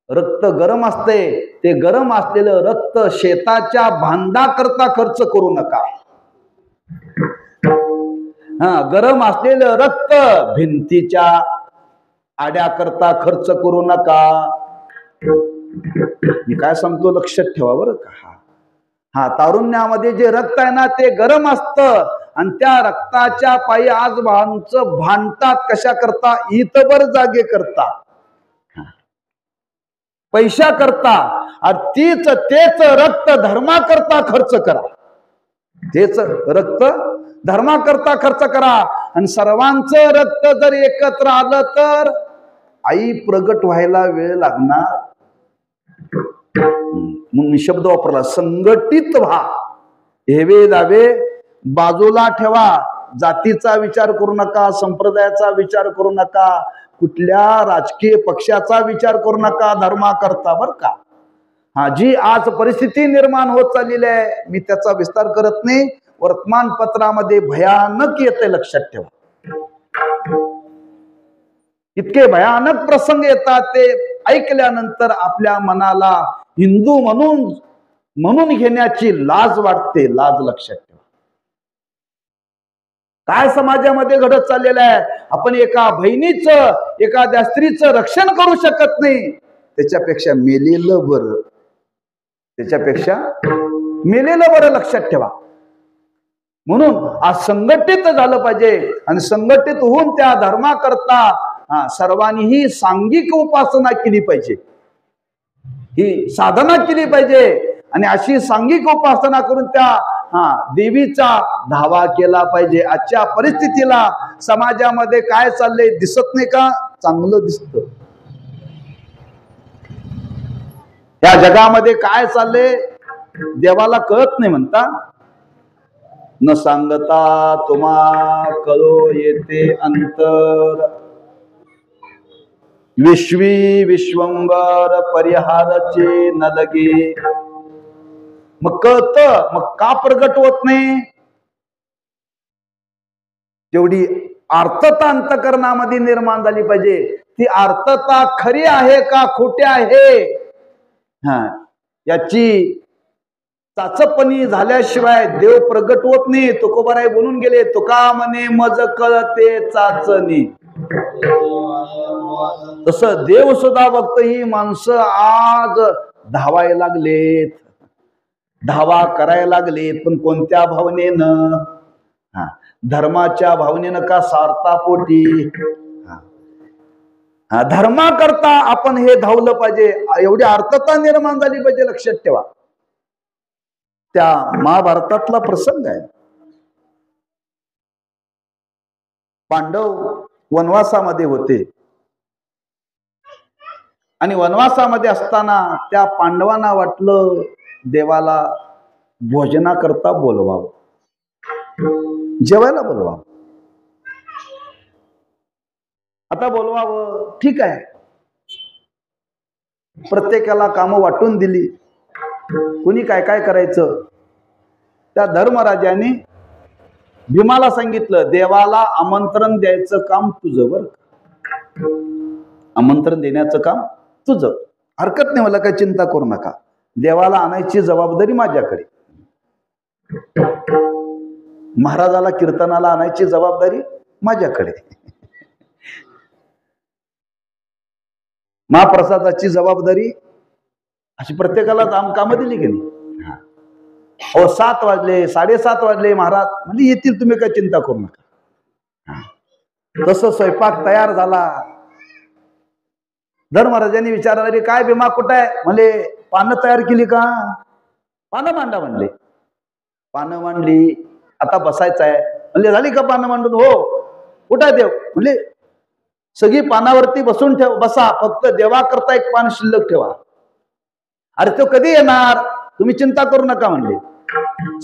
रक्त गरम असते. ते गरम असलेलं रक्त शेताच्या बांधाकरता खर्च करू नका. गरम असलेलं रक्त भिंतीच्या आड्याकरता खर्च करू नका. मी काय सांगतो लक्षात ठेवा बरं का. तारुण्यामध्ये जे रक्त आहे ना ते गरम असतं. आणि त्या रक्ताच्या पायी आज माणसं भांडतात. कशा करता? इतबर जागे करता, पैशा करता. आणि तेच रक्त धर्माकरता खर्च करा. तेच रक्त धर्माकरता खर्च करा. आणि सर्वांचं रक्त जर एकत्र आलं तर आई प्रगट व्हायला वेळ लागणार. मग मी शब्द वापरला, संघटित व्हा. हेवे दावे बाजूला ठेवा. जातीचा विचार करू नका, संप्रदायाचा विचार करू नका, कुठल्या राजकीय पक्षाचा विचार करू नका. धर्माकरता बर का. जी आज परिस्थिती निर्माण होत चाललेली आहे, मी त्याचा विस्तार करत नाही. वर्तमानपत्रामध्ये भयानक येते, लक्षात ठेवा. इतके भयानक प्रसंग येतात, ते ऐकल्यानंतर आपल्या मनाला हिंदू म्हणून घेण्याची लाज वाटते. लाज, लक्षात ठेवा. काय समाजामध्ये घडत चाललेलं आहे. आपण एका बहिणीचं, एखाद्या स्त्रीचं रक्षण करू शकत नाही. त्याच्यापेक्षा मेलेलं बरं. त्याच्यापेक्षा मेलेलं बरं, लक्षात ठेवा. म्हणून आज संघटित झालं पाहिजे. आणि संघटित होऊन त्या धर्माकरता सर्वांनी ही सांघिक उपासना केली पाहिजे. ही साधना केली पाहिजे. आणि अशी सांघिक उपासना करून त्या देवीचा धावा केला पाहिजे. आजच्या परिस्थितीला समाजामध्ये काय चाललंय दिसत नाही का? चांगलं दिसतं. या जगामध्ये काय चाललंय देवाला कळत नाही म्हणता. न सांगता तुम्हा कळो येते अंतर. विश्वी विश्वंबर परिहारचे न लगे. मग कळत, मग का प्रगट होत नाही? जेवढी आर्तता अंतकरणामध्ये निर्माण झाली पाहिजे. ती आर्तता खरी आहे का खोटी आहे याची चाचपणी झाल्याशिवाय देव प्रगट होत नाही. तुकोबाराय बोलून गेले, तुका म्हणे मज कळते चाचणी. तसं देव सुद्धा बघत. ही माणसं आज धावायला लागलेत, धावा करायला लागलेत. पण कोणत्या भावनेनं? धर्माच्या भावनेनं का स्वार्थापोटी? धर्माकरता आपण हे धावलं पाहिजे. एवढी अर्थता निर्माण झाली पाहिजे, लक्षात ठेवा. त्या महाभारतातला प्रसंग आहे. पांडव वनवासामध्ये होते. आणि वनवासामध्ये असताना त्या पांडवांना वाटलं देवाला भोजनाकरता बोलवावं, जेवायला बोलवावं. आता बोलवावं, ठीक आहे. प्रत्येकाला कामं वाटून दिली. कुणी काय काय करायचं. त्या धर्मराजाने भीमाला सांगितलं, देवाला आमंत्रण द्यायचं काम तुझं बरं. आमंत्रण देण्याचं काम तुझं. हरकत नाही, मला काय चिंता करू नका. देवाला आणायची जबाबदारी माझ्याकडे. महाराजाला कीर्तनाला आणायची जबाबदारी माझ्याकडे. महाप्रसादाची जबाबदारी अशी प्रत्येकाला कामं दिली की नाही. हो 7 वाजले 7:30 वाजले, महाराज म्हणजे येतील, तुम्ही काय चिंता करू नका. तसं स्वयंपाक तयार झाला. धर्मराजांनी विचारलं, अरे काय भीमा कुठं आहे? म्हणले पानं तयार केली का? पानं मांडा म्हणले. पानं मांडली, आता बसायचं आहे. म्हणले झाली का पानं मांडून? हो. कुठं आहे देव? म्हणले सगळी पानावरती बसून बसा, फक्त देवा करता एक पान शिल्लक ठेवा. अरे तो कधी येणार तुम्ही चिंता करू नका म्हणले.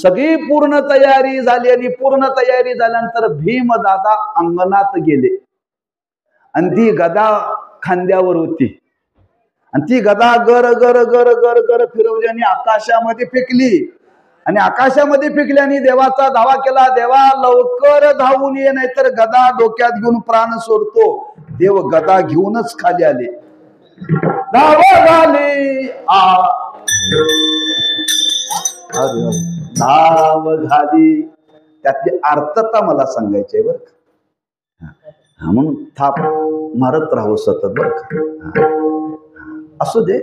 सगळी पूर्ण तयारी झाली आणि पूर्ण तयारी झाल्यानंतर भीम दादा अंगणात गेले आणि ती गदा खांद्यावर होती आणि ती गदा गर गर गर गर गर फिरवली आणि आकाशामध्ये फेकली आणि आकाशामध्ये फेकल्याने देवाचा धावा केला. देवा लवकर धावून ये, नाहीतर गदा डोक्यात घेऊन प्राण सोडतो. देव गदा घेऊनच खाली आले. धाव झाली धाव झाली. त्यातली अर्थता मला सांगायची आहे बर का. म्हणून थाप मारत राहू सतत बर का. असू दे.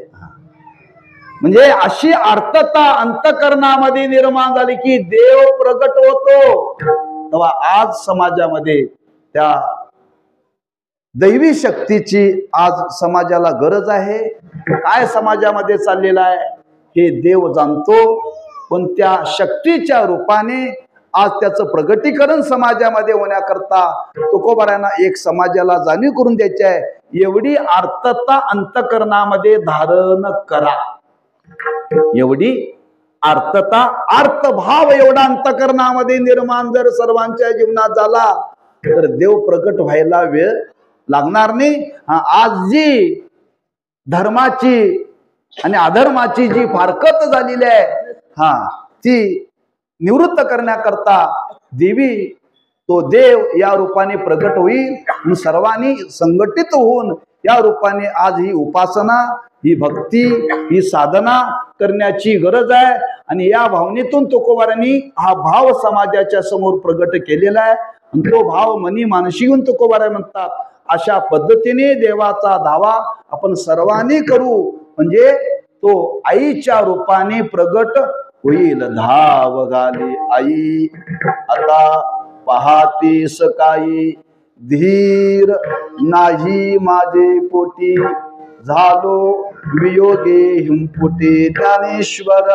म्हणजे अशी अर्थता अंतकरणामध्ये निर्माण झाली की देव प्रगट होतो. तेव्हा आज समाजामध्ये त्या दैवी शक्तीची आज समाजाला गरज आहे. काय समाजामध्ये चाललेलं आहे हे देव जाणतो, पण त्या शक्तीच्या रूपाने आज त्याचं प्रगटीकरण समाजामध्ये होण्याकरता तुकोबारायांना एक समाजाला जाणीव करून द्यायची आहे. एवढी अर्थता अंतकरणामध्ये धारण करा. एवढी अर्थता अर्थभाव एवढा अंतकरणामध्ये निर्माण जर सर्वांच्या जीवनात झाला तर देव प्रगट व्हायला वेळ लागणार नाही. आज जी धर्माची आणि अधर्माची जी फारकत झालेली आहे ती निवृत्त करण्याकरता देवी तो देव या रूपाने प्रगट होईल. सर्वांनी संघटित होऊन या रूपाने आज ही उपासना, ही भक्ती, ही साधना करण्याची गरज आहे. आणि या भावनेतून तुकोबारांनी हा भाव समाजाच्या समोर प्रगट केलेला आहे. आणि तो भाव मनी मानशी घेऊन तुकोबाराय म्हणतात. अशा पद्धतीने देवाचा धावा आपण सर्वांनी करू, म्हणजे तो आईच्या रूपाने प्रगट होईल. धाव घाली आई आता पाहती सकाळी, धीर नाही माझे पोटी, झालो वियोगे हिंपुटे. ज्ञानेश्वर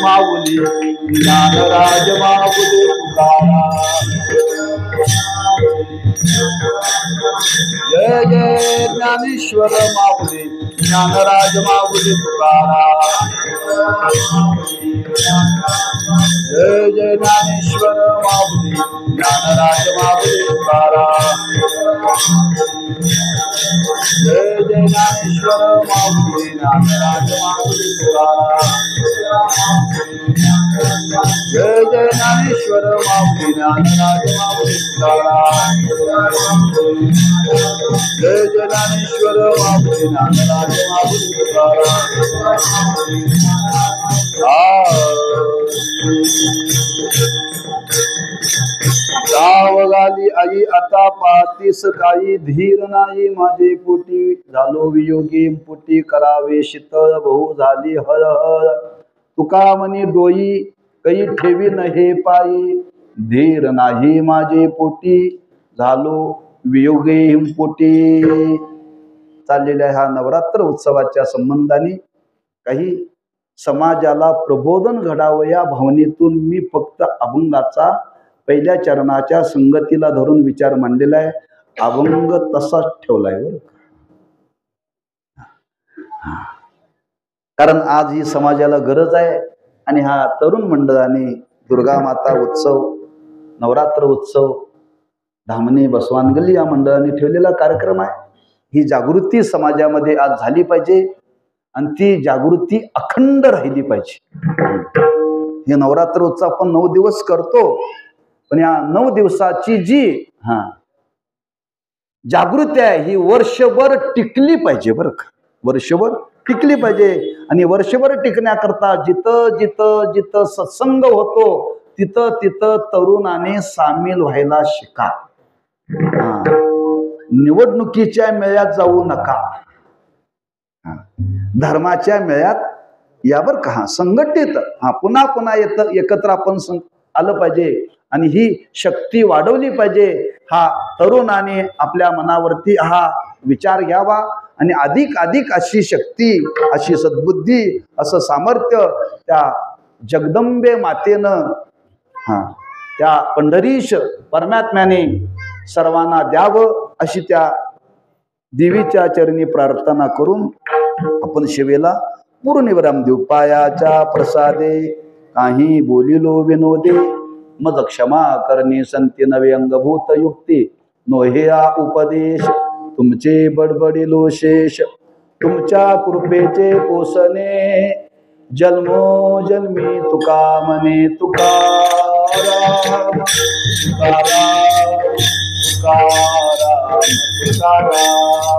माऊली ज्ञानराज माऊली तुकारा. जय जय ज्ञानेश्वर माऊली ज्ञानराज माऊली तुकारा. जय जय ज्ञानेश्वर माऊली ज्ञानराज माऊली तुकारा. जय जय ज्ञानेश्वर माऊली ज्ञानराज माऊली तुकारा. जय जय ज्ञानेश्वर माऊली ज्ञानराज माऊली तुकारा. जय जय ज्ञानेश्वर माऊली ज्ञानराज माऊली तुकारा. धाव घाली आई आता पाहती सकाळी, धीर नाही माझे पोटी, झालो वियोगी पोटी. करावे शीतळ बहु झाली हळ हळ, तुका म्हणी डोई काही ठेवी नहे पायी. धीर नाही माझे पोटी, झालो वियोगी पोटी. चाललेल्या ह्या नवरात्र उत्सवाच्या संबंधाने काही समाजाला प्रबोधन घडावं या भावनेतून मी फक्त अभंगाचा पहिल्या चरणाच्या संगतीला धरून विचार मांडलेला आहे. अभंग तसाच ठेवलाय बरं. कारण आज ही समाजाला गरज आहे. आणि हा तरुण मंडळाने दुर्गा माता उत्सव, नवरात्र उत्सव, धामणे बसवानगल्ली या मंडळाने ठेवलेला कार्यक्रम आहे. ही जागृती समाजामध्ये आज झाली पाहिजे आणि ती जागृती अखंड राहिली पाहिजे. हे नवरात्र उत्सव आपण 9 दिवस करतो, पण या 9 दिवसाची जी जागृती आहे ही वर्षभर टिकली पाहिजे बरं का. वर्षभर टिकली पाहिजे. आणि वर्षभर टिकण्याकरता जिथं जिथं जिथं सत्संग होतो तिथं तिथं तरुणाने सामील व्हायला शिका. निवडणुकीच्या मेळ्यात जाऊ नका, धर्माच्या मेळ्यात यावर का संघटित पुन्हा पुन्हा एकत्र आपण आलं पाहिजे आणि ही शक्ती वाढवली पाहिजे. हा तरुणाने आपल्या मनावरती हा विचार घ्यावा आणि अधिक अधिक अशी शक्ती, अशी सद्बुद्धी, असं सामर्थ्य त्या जगदंबे मातेनं त्या पंढरीश परमात्म्याने सर्वांना द्यावं अशी त्या देवीच्या चरणी प्रार्थना करून आपण शिवेला पूर्णविराम देऊ. पायाच्या प्रसादे काही बोलिलो विनोदे, मज क्षमा करणे संती नवे अंगभूत युक्ती. नोहेया उपदेश तुमचे बडबडिलो शेष, तुमच्या कृपेचे पोसणे जन्मोजन्मी तुका म्हणे. तुकाराम तुकाराम तुकाराम तुकाराम.